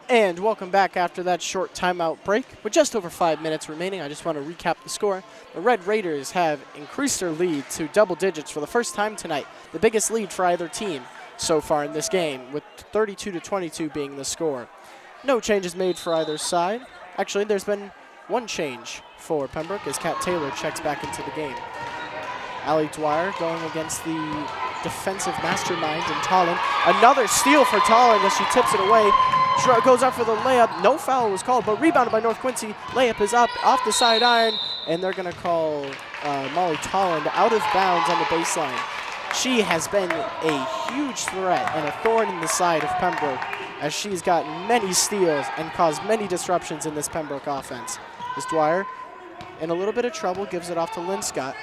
And welcome back after that short timeout break. With just over 5 minutes remaining, I just want to recap the score. The Red Raiders have increased their lead to double digits for the first time tonight, the biggest lead for either team so far in this game, with 32-22 being the score. No changes made for either side. Actually, there's been one change for Pembroke as Kat Taylor checks back into the game. Allie Dwyer going against the defensive mastermind in Tollin. Another steal for Tollin as she tips it away. Goes up for the layup. No foul was called, but rebounded by North Quincy. Layup is up off the side iron, and they're going to call Molly Tollin out of bounds on the baseline. She has been a huge threat and a thorn in the side of Pembroke, as she's got many steals and caused many disruptions in this Pembroke offense. As Dwyer, in a little bit of trouble, gives it off to Lynn Scott,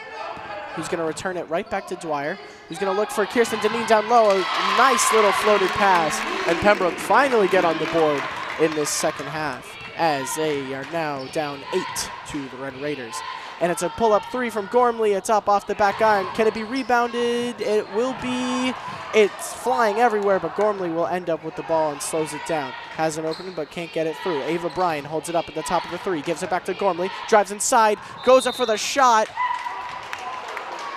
who's going to return it right back to Dwyer, who's going to look for Kirsten Deneen down low. A nice little floated pass, and Pembroke finally get on the board in this second half, as they are now down 8 to the Red Raiders. And it's a pull-up 3 from Gormley. It's up off the back iron. Can it be rebounded? It will be. It's flying everywhere, but Gormley will end up with the ball and slows it down. Has an opening, but can't get it through. Ava Bryan holds it up at the top of the 3, gives it back to Gormley, drives inside, goes up for the shot,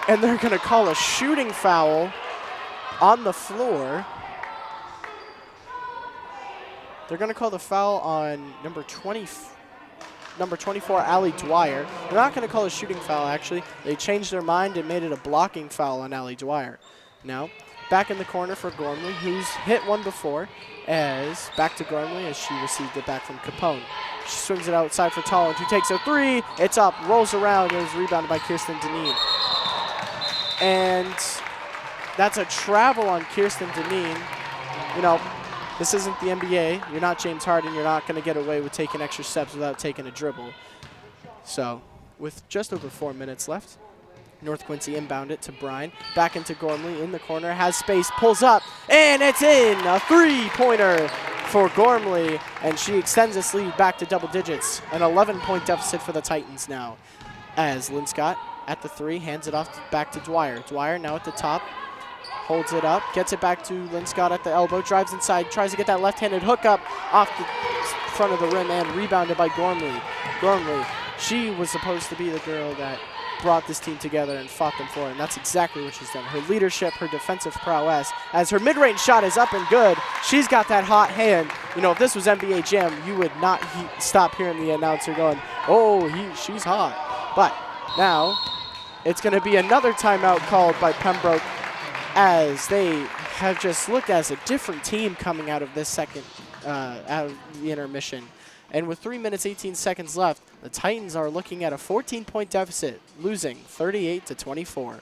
and they're going to call a shooting foul on the floor. They're going to call the foul on number 24, Allie Dwyer. They're not going to call a shooting foul, actually. They changed their mind and made it a blocking foul on Allie Dwyer. Now, back in the corner for Gormley, who's hit one before, as back to Gormley as she received it back from Capone. She swings it outside for Tollin, who takes a 3. It's up, rolls around, and is rebounded by Kirsten Deneen. And that's a travel on Kirsten Deneen. You know, this isn't the NBA. You're not James Harden. You're not going to get away with taking extra steps without taking a dribble. So, with just over 4 minutes left, North Quincy inbound it to Bryan. Back into Gormley in the corner. Has space, pulls up, and it's in! A 3-pointer for Gormley, and she extends this lead back to double digits. An 11-point deficit for the Titans now, as Lynn Scott at the 3, hands it off back to Dwyer. Dwyer now at the top, holds it up, gets it back to Lynn Scott at the elbow, drives inside, tries to get that left-handed hookup off the front of the rim and rebounded by Gormley. Gormley, she was supposed to be the girl that brought this team together and fought them for it, and that's exactly what she's done. Her leadership, her defensive prowess, as her mid-range shot is up and good. She's got that hot hand. You know, if this was NBA Jam, you would not stop hearing the announcer going, oh, she's hot. But now it's going to be another timeout called by Pembroke, as they have just looked as a different team coming out of this second, out of the intermission. And with 3 minutes, 18 seconds left, the Titans are looking at a 14-point deficit, losing 38-24.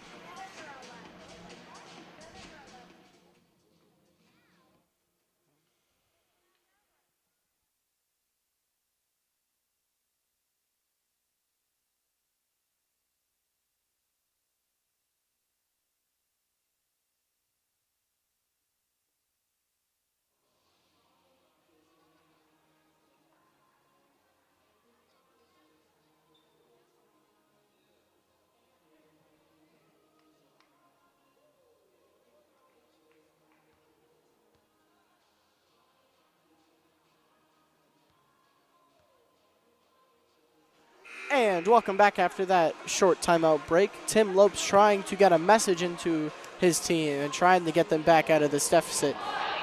And welcome back after that short timeout break. Tim Lopes trying to get a message into his team and trying to get them back out of this deficit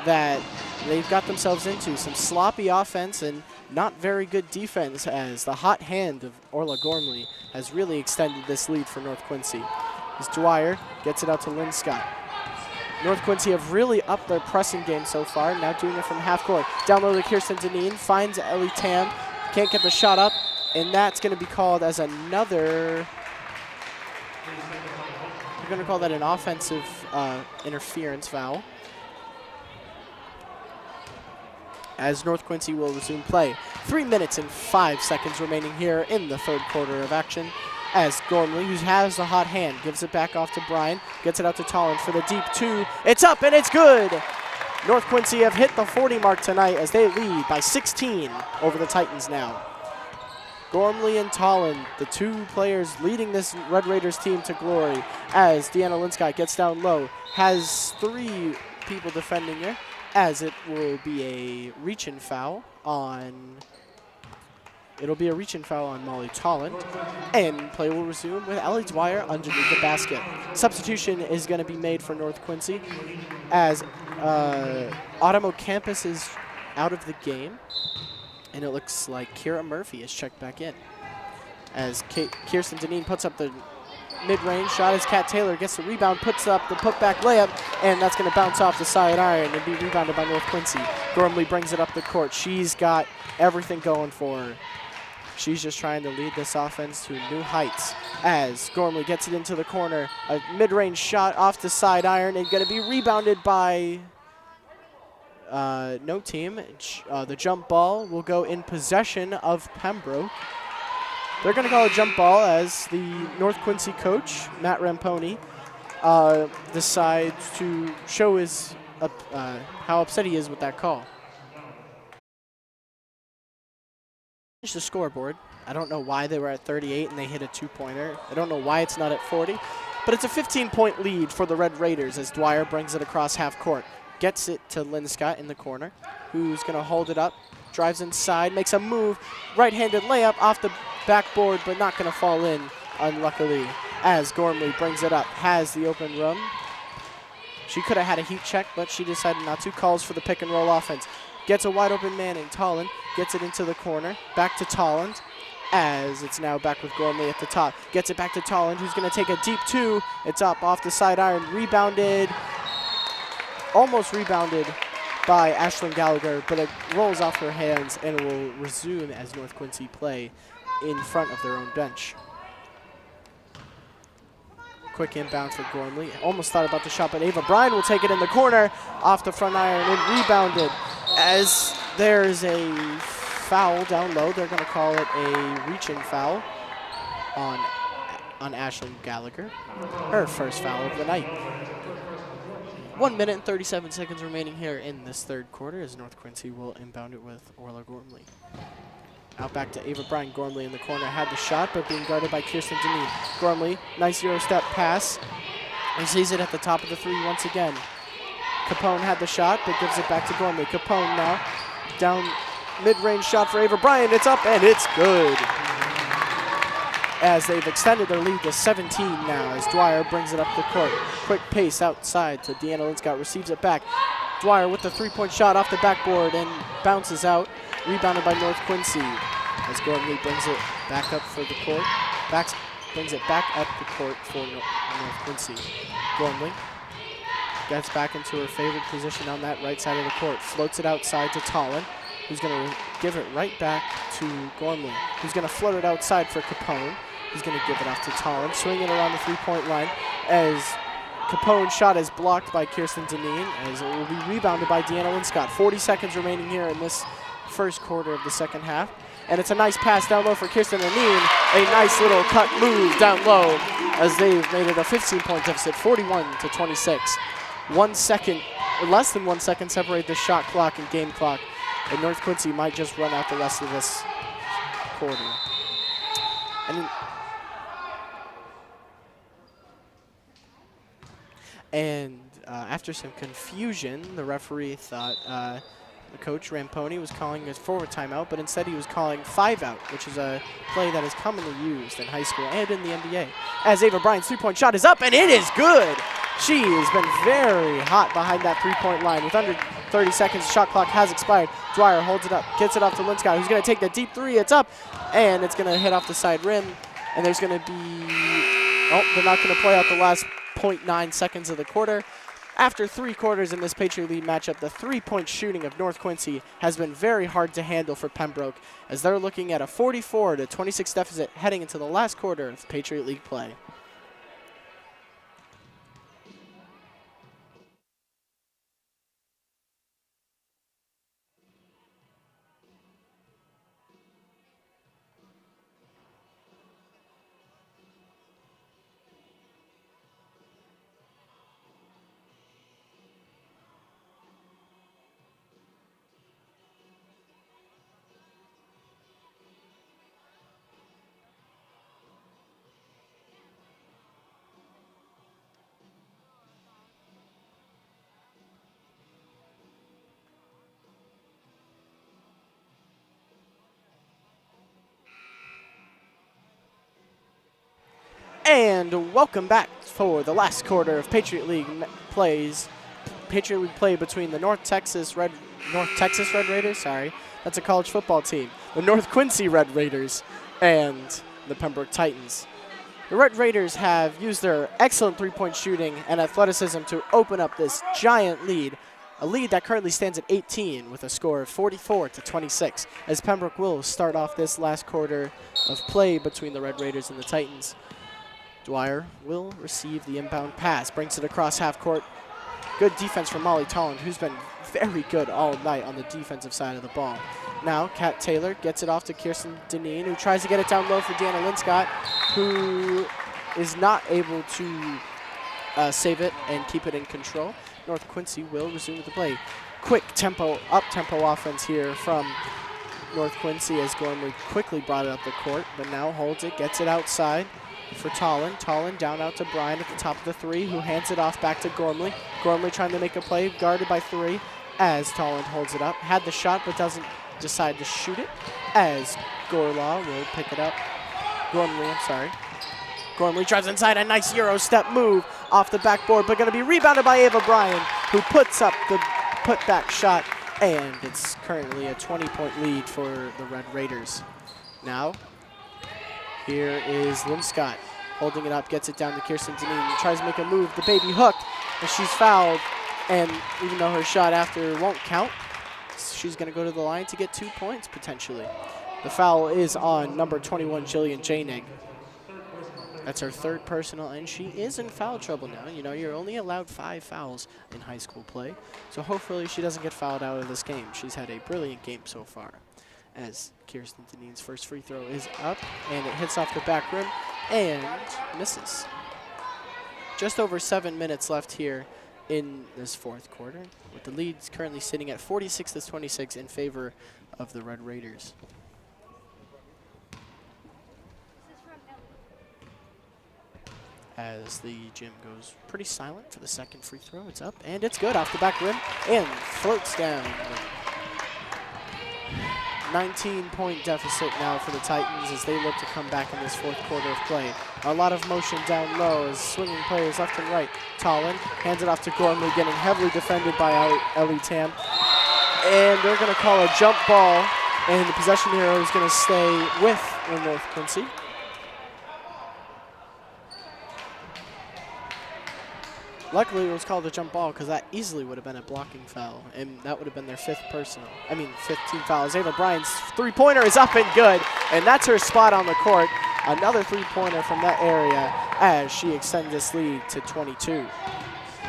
that they've got themselves into. Some sloppy offense and not very good defense, as the hot hand of Orla Gormley has really extended this lead for North Quincy. As Dwyer gets it out to Lynn Scott. North Quincy have really upped their pressing game so far, now doing it from half court. Down low to Kirsten Deneen, finds Ellie Tam, can't get the shot up. And that's going to be called as another, we're going to call that an offensive interference foul, as North Quincy will resume play. 3 minutes and 5 seconds remaining here in the third quarter of action, as Gormley, who has the hot hand, gives it back off to Bryan, gets it out to Tollins for the deep two. It's up and it's good! North Quincy have hit the 40 mark tonight as they lead by 16 over the Titans now. Gormley and Tollin, the two players leading this Red Raiders team to glory, as Deanna Linscott gets down low, has 3 people defending her, as it will be a reach-in foul on, Molly Tollin, and play will resume with Ellie Dwyer underneath the basket. Substitution is going to be made for North Quincy, as Autumn O'Campus is out of the game. And it looks like Kira Murphy is checked back in, as Kirsten Deneen puts up the mid-range shot, as Kat Taylor gets the rebound, puts up the putback layup, and that's going to bounce off the side iron and be rebounded by North Quincy. Gormley brings it up the court. She's got everything going for her. She's just trying to lead this offense to new heights, as Gormley gets it into the corner. A mid-range shot off the side iron and going to be rebounded by no team. The jump ball will go in possession of Pembroke. They're going to call a jump ball, as the North Quincy coach, Matt Ramponi, decides to show his how upset he is with that call. The scoreboard. I don't know why they were at 38 and they hit a 2-pointer. I don't know why it's not at 40, but it's a 15-point lead for the Red Raiders as Dwyer brings it across half court. Gets it to Lynn Scott in the corner, who's going to hold it up, drives inside, makes a move, right-handed layup off the backboard, but not going to fall in, unluckily, as Gormley brings it up, has the open room. She could have had a heat check, but she decided not to. Calls for the pick-and-roll offense. Gets a wide-open man in Tollin, gets it into the corner, back to Tollin, as it's now back with Gormley at the top. Gets it back to Tollin, who's going to take a deep two. It's up off the side iron, rebounded. Almost rebounded by Ashlyn Gallagher, but it rolls off her hands and will resume as North Quincy play in front of their own bench. Quick inbound for Gormley. Almost thought about the shot, but Ava Bryan will take it in the corner off the front iron and rebounded. As there's a foul down low, they're going to call it a reach-in foul on Ashlyn Gallagher. Her first foul of the night. 1 minute and 37 seconds remaining here in this third quarter, as North Quincy will inbound it with Orla Gormley. Out back to Ava Bryan. Gormley in the corner had the shot, but being guarded by Kirsten Deneen. Gormley, nice Euro step pass. He sees it at the top of the three once again. Capone had the shot, but gives it back to Gormley. Capone now, down mid-range shot for Ava Bryant. It's up, and it's good. As they've extended their lead to 17 now, as Dwyer brings it up the court. Quick pace outside to Deanna Linscott, receives it back. Dwyer with the three-point shot off the backboard and bounces out, rebounded by North Quincy. As Gormley brings it back up for the court, brings it back up the court for North Quincy. Gormley gets back into her favorite position on that right side of the court, floats it outside to Tollin, who's going to give it right back to Gormley, who's going to float it outside for Capone. He's going to give it off to Tollin, swinging around the three-point line as Capone's shot is blocked by Kirsten Deneen, as it will be rebounded by Deanna Linscott. 40 seconds remaining here in this first quarter of the second half. And it's a nice pass down low for Kirsten Deneen. A nice little cut move down low as they've made it a 15-point deficit, 41-26. 1 second, or less than 1 second, separate the shot clock and game clock. And North Quincy might just run out the rest of this quarter. And after some confusion, the referee thought the coach, Ramponi, was calling a forward timeout, but instead he was calling 5-out, which is a play that is commonly used in high school and in the NBA. As Ava Bryant's three-point shot is up, and it is good! She has been very hot behind that three-point line. With under 30 seconds, the shot clock has expired. Dwyer holds it up, gets it off to Linscott, who's going to take the deep three. It's up, and it's going to hit off the side rim. And there's going to be, they're not going to play out the last 0.9 seconds of the quarter. After 3 quarters in this Patriot League matchup, the three-point shooting of North Quincy has been very hard to handle for Pembroke, as they're looking at a 44-26 deficit heading into the last quarter of Patriot League play. And welcome back for the last quarter of Patriot League play between the North Texas Red Raiders, sorry, that's a college football team, the North Quincy Red Raiders, and the Pembroke Titans. The Red Raiders have used their excellent three-point shooting and athleticism to open up this giant lead, a lead that currently stands at 18 with a score of 44-26, as Pembroke will start off this last quarter of play between the Red Raiders and the Titans. Dwyer will receive the inbound pass, brings it across half court. Good defense from Molly Tolland, who's been very good all night on the defensive side of the ball. Now, Kat Taylor gets it off to Kirsten Deneen, who tries to get it down low for Deanna Linscott, who is not able to save it and keep it in control. North Quincy will resume with the play. Quick tempo, up-tempo offense here from North Quincy as Gormley quickly brought it up the court, but now holds it, gets it outside for Tollin. Tollin down out to Bryan at the top of the three, who hands it off back to Gormley. Gormley trying to make a play, guarded by 3, as Tollin holds it up. Had the shot, but doesn't decide to shoot it, as Gorlaw will pick it up. Gormley drives inside, a nice Euro step move off the backboard, but going to be rebounded by Ava Bryan, who puts up the putback shot, and it's currently a 20-point lead for the Red Raiders. Now, here is Linscott holding it up, gets it down to Kirsten Deneen, tries to make a move, the baby hooked, and she's fouled, and even though her shot after won't count, she's going to go to the line to get 2 points potentially. The foul is on number 21, Jillian Janig. That's her 3rd personal, and she is in foul trouble now. You know, you're only allowed 5 fouls in high school play, so hopefully she doesn't get fouled out of this game. She's had a brilliant game so far. As Kirsten Deneen's first free throw is up, and it hits off the back rim and misses. Just over 7 minutes left here in this 4th quarter, with the leads currently sitting at 46-26 in favor of the Red Raiders. as the gym goes pretty silent for the second free throw. It's up, and it's good off the back rim, and floats down. 19-point deficit now for the Titans as they look to come back in this fourth quarter of play. A lot of motion down low as swinging players left and right. Tollin hands it off to Gormley, getting heavily defended by Ellie Tam. And they're going to call a jump ball, and the possession hero is going to stay with North Quincy. Luckily, it was called a jump ball because that easily would have been a blocking foul, and that would have been their fifth team foul. Ava Bryant's three-pointer is up and good, and that's her spot on the court. Another three-pointer from that area as she extends this lead to 22.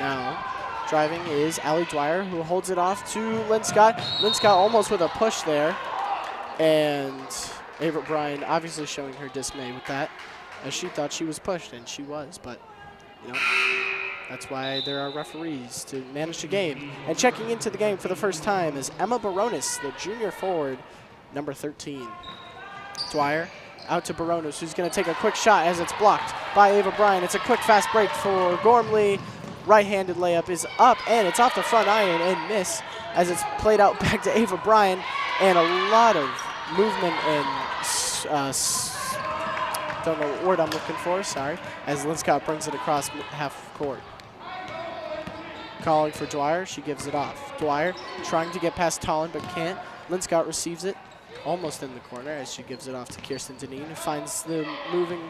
Now, driving is Allie Dwyer, who holds it off to Lynn Scott. Lynn Scott almost with a push there, and Ava Bryant obviously showing her dismay with that, as she thought she was pushed, and she was, but, you know, that's why there are referees to manage the game. And checking into the game for the first time is Emma Baronis, the junior forward, number 13. Dwyer out to Baronis, who's going to take a quick shot as it's blocked by Ava Bryant. It's a quick, fast break for Gormley. Right-handed layup is up, and it's off the front iron and miss as it's played out back to Ava Bryant. And a lot of movement and don't know what word I'm looking for, sorry, as Lynn Scott brings it across half court. Calling for Dwyer, she gives it off. Dwyer trying to get past Tollin but can't. Lynn Scott receives it almost in the corner as she gives it off to Kirsten Deneen, who finds the moving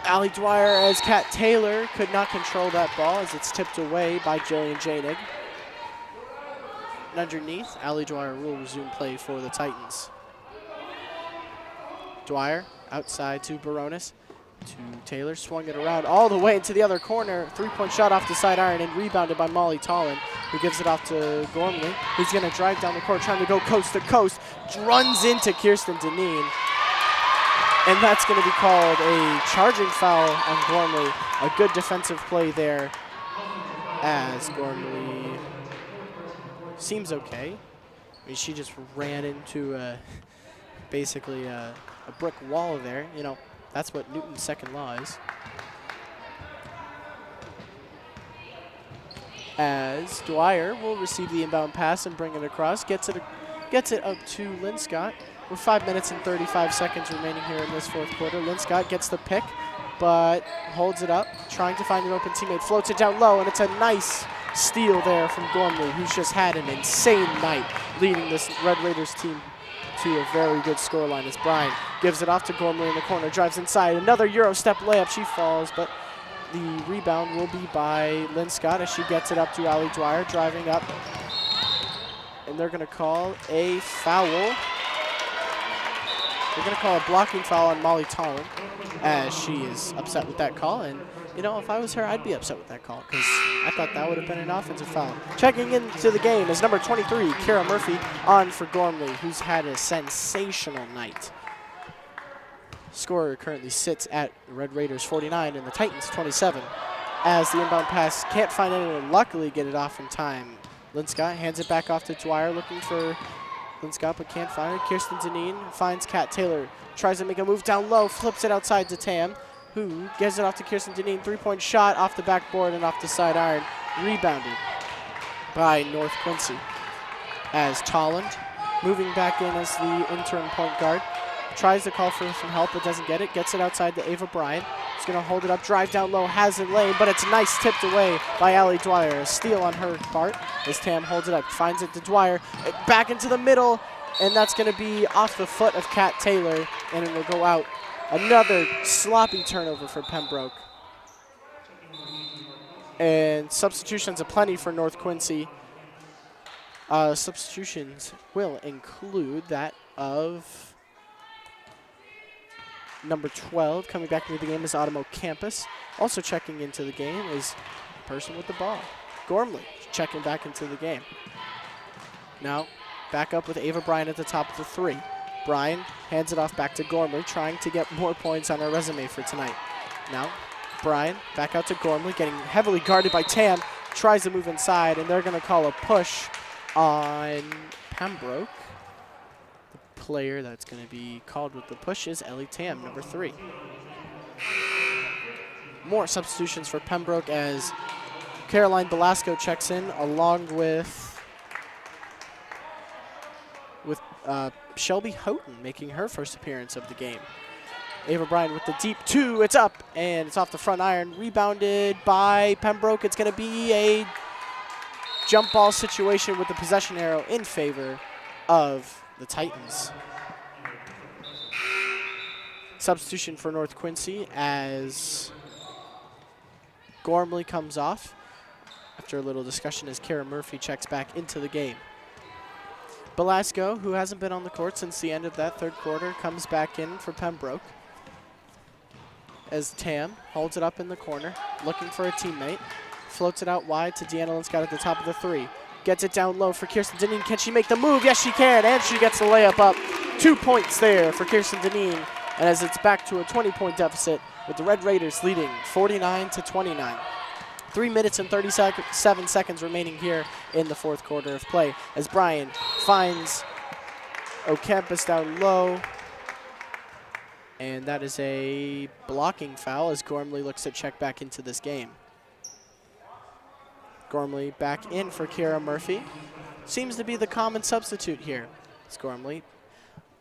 Allie Dwyer as Kat Taylor could not control that ball as it's tipped away by Jillian Janig. And underneath, Allie Dwyer will resume play for the Titans. Dwyer outside to Baronis. To Taylor, swung it around all the way into the other corner. Three-point shot off the side iron and rebounded by Molly Tollin, who gives it off to Gormley. He's going to drive down the court, trying to go coast to coast. Runs into Kirsten Deneen. And that's going to be called a charging foul on Gormley. A good defensive play there as Gormley seems okay. I mean, she just ran into basically a brick wall there, you know. That's what Newton's second law is. As Dwyer will receive the inbound pass and bring it across, gets it up to Lynn Scott with 5 minutes and 35 seconds remaining here in this fourth quarter. Lynn Scott gets the pick, but holds it up, trying to find an open teammate, floats it down low, and it's a nice steal there from Gormley, who's just had an insane night leading this Red Raiders team to a very good scoreline as Bryant gives it off to Gormley in the corner, drives inside, another Euro step layup, she falls, but the rebound will be by Lynn Scott as she gets it up to Allie Dwyer, driving up, and they're going to call a foul. They're going to call a blocking foul on Molly Tollin as she is upset with that call, and you know, if I was her, I'd be upset with that call because I thought that would have been an offensive foul. Checking into the game is number 23, Kara Murphy, on for Gormley, who's had a sensational night. Scorer currently sits at Red Raiders 49 and the Titans 27. As the inbound pass can't find anyone, luckily get it off in time. Lynn Scott hands it back off to Dwyer, looking for Lynn Scott, but can't find her. Kirsten Deneen finds Kat Taylor, tries to make a move down low, flips it outside to Tam, who gives it off to Kirsten Deneen. Three-point shot off the backboard and off the side iron. Rebounded by North Quincy. As Tolland, moving back in as the interim point guard, tries to call for some help but doesn't get it. Gets it outside to Ava Bryant. He's going to hold it up, drive down low, has it lane, but it's nice tipped away by Allie Dwyer. A steal on her part as Tam holds it up, finds it to Dwyer. Back into the middle, and that's going to be off the foot of Kat Taylor, and it will go out. Another sloppy turnover for Pembroke. And substitutions aplenty for North Quincy. Substitutions will include that of number 12. Coming back into the game is Automo Campus. Also checking into the game is the person with the ball, Gormley, checking back into the game. Now, back up with Ava Bryant at the top of the three. Bryan hands it off back to Gormley, trying to get more points on her resume for tonight. Now, Bryan back out to Gormley, getting heavily guarded by Tam, tries to move inside, and they're going to call a push on Pembroke. The player that's going to be called with the push is Ellie Tam, number 3. more substitutions for Pembroke as Caroline Velasco checks in, along with Shelby Houghton making her first appearance of the game. Ava Bryan with the deep 2. It's up, and it's off the front iron. Rebounded by Pembroke. It's going to be a jump ball situation with the possession arrow in favor of the Titans. Substitution for North Quincy as Gormley comes off after a little discussion as Kara Murphy checks back into the game. Velasco, who hasn't been on the court since the end of that third quarter, comes back in for Pembroke as Tam holds it up in the corner, looking for a teammate. Floats it out wide to Deanna Linscott at the top of the 3. Gets it down low for Kirsten Deneen. Can she make the move? Yes, she can, and she gets the layup up. 2 points there for Kirsten Deneen, and as it's back to a 20-point deficit with the Red Raiders leading 49-29. 3 minutes and 37 seconds remaining here in the fourth quarter of play as Bryan finds Ocampus down low. And that is a blocking foul as Gormley looks to check back into this game. Gormley back in for Kara Murphy. Seems to be the common substitute here. As Gormley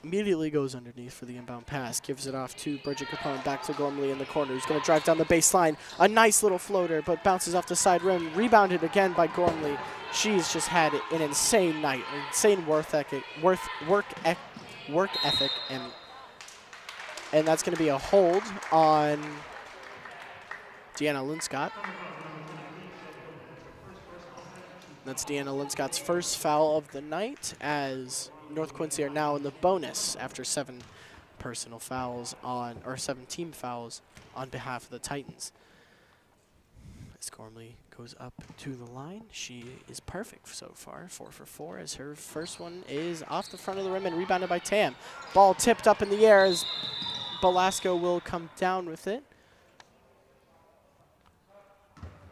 immediately goes underneath for the inbound pass. Gives it off to Bridget Capone, back to Gormley in the corner. He's going to drive down the baseline. A nice little floater, but bounces off the side rim. Rebounded again by Gormley. She's just had an insane night, an insane work ethic, and that's going to be a hold on Deanna Linscott. That's Deanna Linscott's first foul of the night as North Quincy are now in the bonus after 7 personal fouls on, or 7 team fouls on behalf of the Titans. As Gormley goes up to the line, she is perfect so far, 4 for 4, as her first one is off the front of the rim and rebounded by Tam. Ball tipped up in the air as Velasco will come down with it.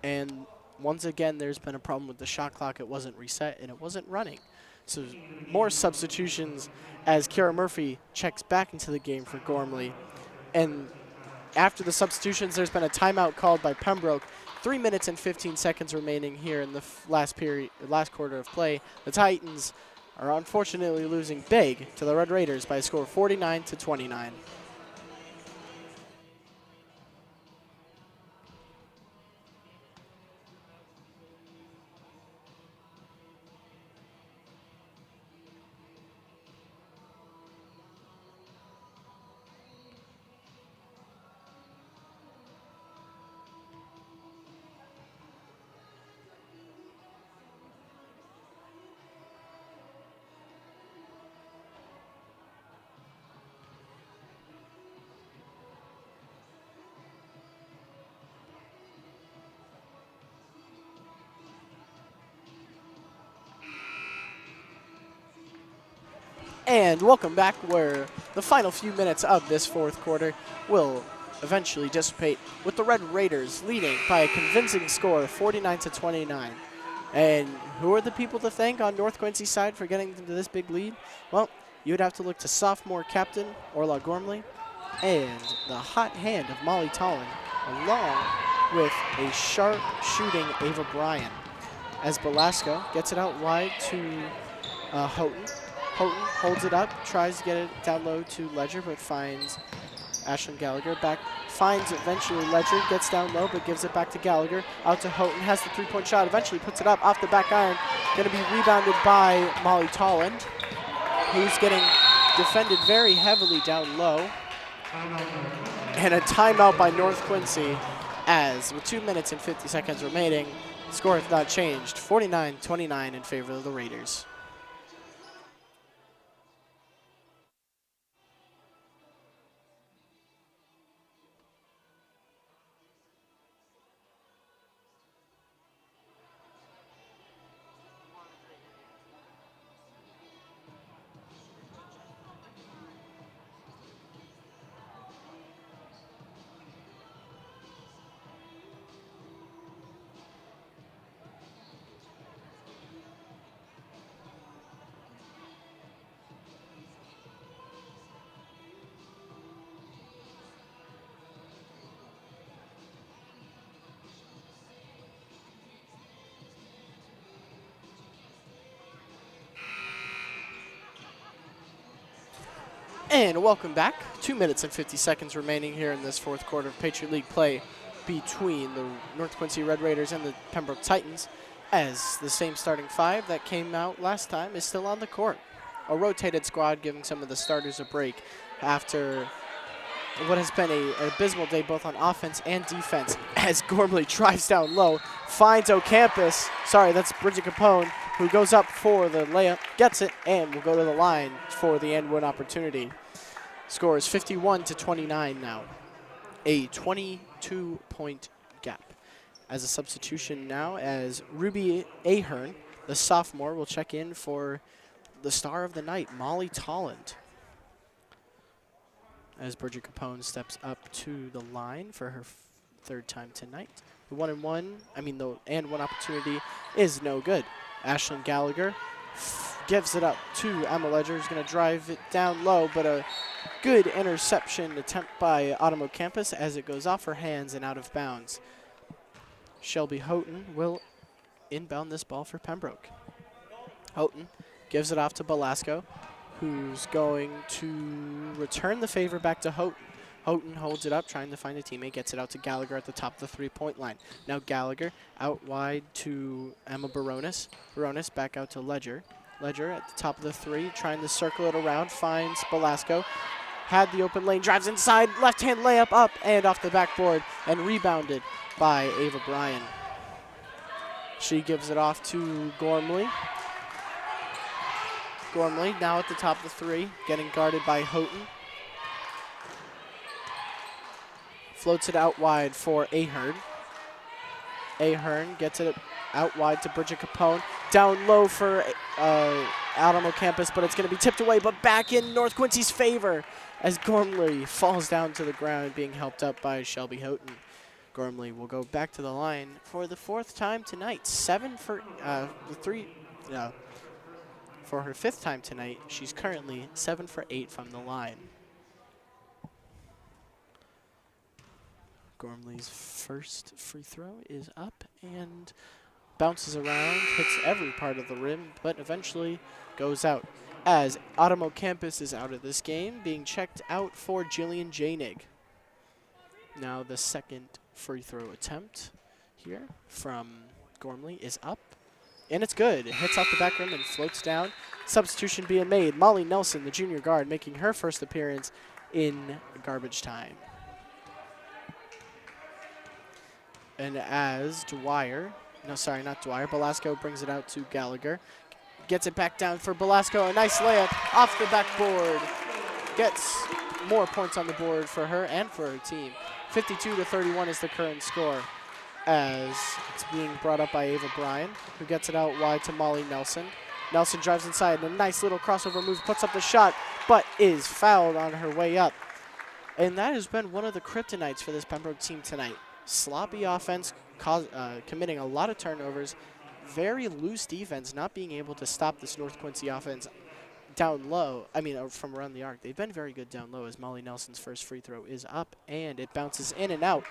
And once again, there's been a problem with the shot clock. It wasn't reset and it wasn't running. So more substitutions as Kara Murphy checks back into the game for Gormley. And after the substitutions, there's been a timeout called by Pembroke. 3 minutes and 15 seconds remaining here in the last quarter of play. The Titans are unfortunately losing big to the Red Raiders by a score of 49-29. And welcome back, where the final few minutes of this fourth quarter will eventually dissipate with the Red Raiders leading by a convincing score of 49-29. And who are the people to thank on North Quincy's side for getting to this big lead? Well, you would have to look to sophomore captain Orla Gormley and the hot hand of Molly Tollin, along with a sharp shooting Ava Bryan. As Velasco gets it out wide to Houghton. Houghton holds it up, tries to get it down low to Ledger, but finds Ashlyn Gallagher. Finds eventually Ledger, gets down low, but gives it back to Gallagher. Out to Houghton, has the three-point shot, eventually puts it up off the back iron. Going to be rebounded by Molly Tolland, who's getting defended very heavily down low. And a timeout by North Quincy, as with 2 minutes and 50 seconds remaining, score has not changed, 49-29 in favor of the Raiders. And welcome back. 2 minutes and 50 seconds remaining here in this fourth quarter of Patriot League play between the North Quincy Red Raiders and the Pembroke Titans, as the same starting five that came out last time is still on the court. A rotated squad giving some of the starters a break after what has been an abysmal day both on offense and defense, as Gormley drives down low, finds O'Campus. Sorry, that's Bridget Capone, who goes up for the layup, gets it, and will go to the line for the end one opportunity. Score is 51-29 now. A 22-point gap. As a substitution now, as Ruby Ahern, the sophomore, will check in for the star of the night, Molly Tolland. As Bridget Capone steps up to the line for her third time tonight. The and one opportunity is no good. Ashlyn Gallagher gives it up to Emma Ledger, who's going to drive it down low, but a good interception attempt by Autumn O'Campus as it goes off her hands and out of bounds. Shelby Houghton will inbound this ball for Pembroke. Houghton gives it off to Belasco, who's going to return the favor back to Houghton. Houghton holds it up, trying to find a teammate, gets it out to Gallagher at the top of the three-point line. Now Gallagher out wide to Emma Baronis. Baronis back out to Ledger. Ledger at the top of the three, trying to circle it around, finds Belasco. Had the open lane, drives inside, left-hand layup up and off the backboard, and rebounded by Ava Bryan. She gives it off to Gormley. Gormley now at the top of the three, getting guarded by Houghton. Floats it out wide for Ahern. Ahern gets it out wide to Bridget Capone. Down low for Autumn O'Campus, but it's going to be tipped away, but back in North Quincy's favor as Gormley falls down to the ground, being helped up by Shelby Houghton. Gormley will go back to the line for the fourth time tonight. For her fifth time tonight, she's currently 7 for 8 from the line. Gormley's first free throw is up and bounces around, hits every part of the rim, but eventually goes out. As Autumn O'Campus is out of this game, being checked out for Jillian Janig. Now the second free throw attempt here from Gormley is up. And it's good. It hits off the back rim and floats down. Substitution being made. Molly Nelson, the junior guard, making her first appearance in garbage time. And as Belasco brings it out to Gallagher. Gets it back down for Belasco. A nice layup off the backboard. Gets more points on the board for her and for her team. 52-31 is the current score, as it's being brought up by Ava Bryan, who gets it out wide to Molly Nelson. Nelson drives inside, and a nice little crossover move, puts up the shot, but is fouled on her way up. And that has been one of the kryptonites for this Pembroke team tonight. Sloppy offense, committing a lot of turnovers, very loose defense, not being able to stop this North Quincy offense down low, from around the arc. They've been very good down low, as Molly Nelson's first free throw is up, and it bounces in and out.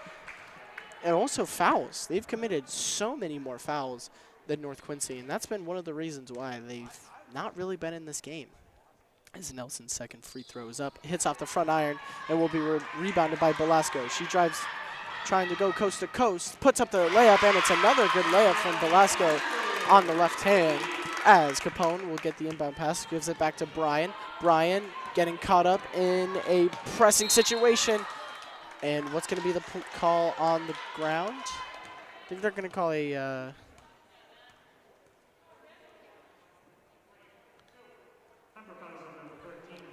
And also fouls. They've committed so many more fouls than North Quincy, and that's been one of the reasons why they've not really been in this game. As Nelson's second free throw is up, hits off the front iron, and will be rebounded by Belasco. She drives, trying to go coast to coast, puts up the layup, and it's another good layup from Belasco on the left hand, as Capone will get the inbound pass, gives it back to Bryan. Bryan getting caught up in a pressing situation. And what's going to be the call on the ground? I think they're going to call a...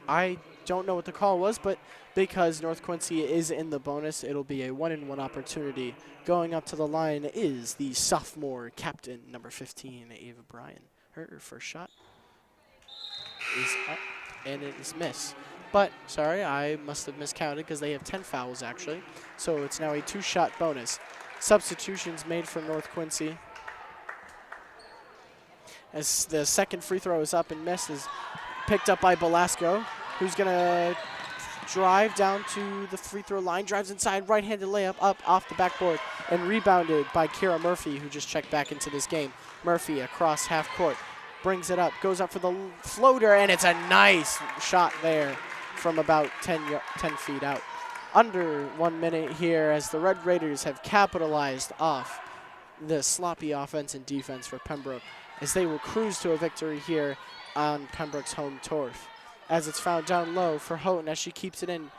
I don't know what the call was, but because North Quincy is in the bonus, it'll be a one-and-one opportunity. Going up to the line is the sophomore captain, number 15, Ava Bryan. Her first shot is up, and it is missed. But, sorry, I must have miscounted because they have 10 fouls, actually. So it's now a two-shot bonus. Substitutions made for North Quincy. As the second free throw is up and missed, is picked up by Belasco, who's going to drive down to the free throw line, drives inside, right-handed layup up off the backboard, and rebounded by Kira Murphy, who just checked back into this game. Murphy across half court, brings it up, goes up for the floater, and it's a nice shot there from about 10 feet out. Under 1 minute here as the Red Raiders have capitalized off the sloppy offense and defense for Pembroke as they will cruise to a victory here on Pembroke's home turf. As it's found down low for Houghton as she keeps it in.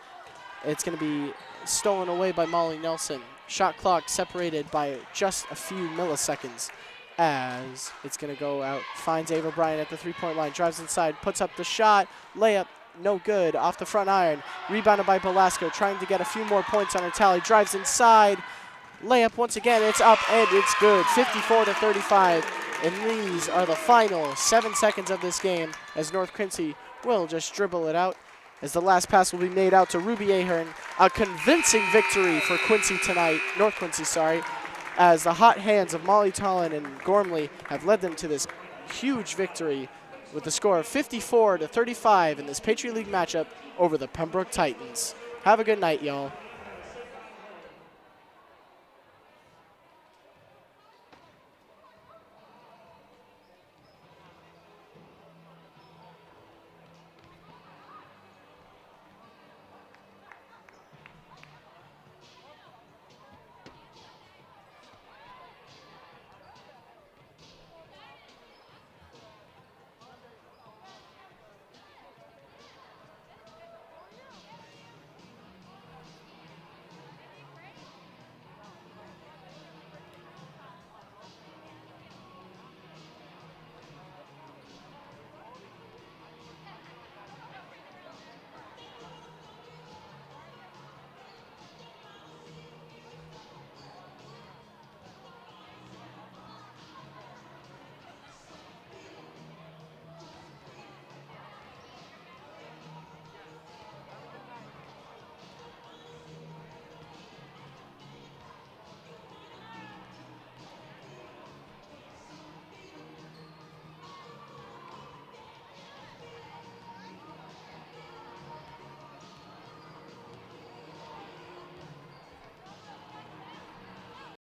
It's going to be stolen away by Molly Nelson. Shot clock separated by just a few milliseconds as it's going to go out. Finds Ava Bryan at the three-point line. Drives inside, puts up the shot. Layup, no good. Off the front iron. Rebounded by Belasco, trying to get a few more points on her tally. Drives inside. Layup once again. It's up and it's good. 54-35. And these are the final 7 seconds of this game as North Quincy will just dribble it out. As the last pass will be made out to Ruby Ahern. A convincing victory for Quincy tonight, North Quincy, sorry, as the hot hands of Molly Tollin and Gormley have led them to this huge victory with the score of 54-35 in this Patriot League matchup over the Pembroke Titans. Have a good night, y'all.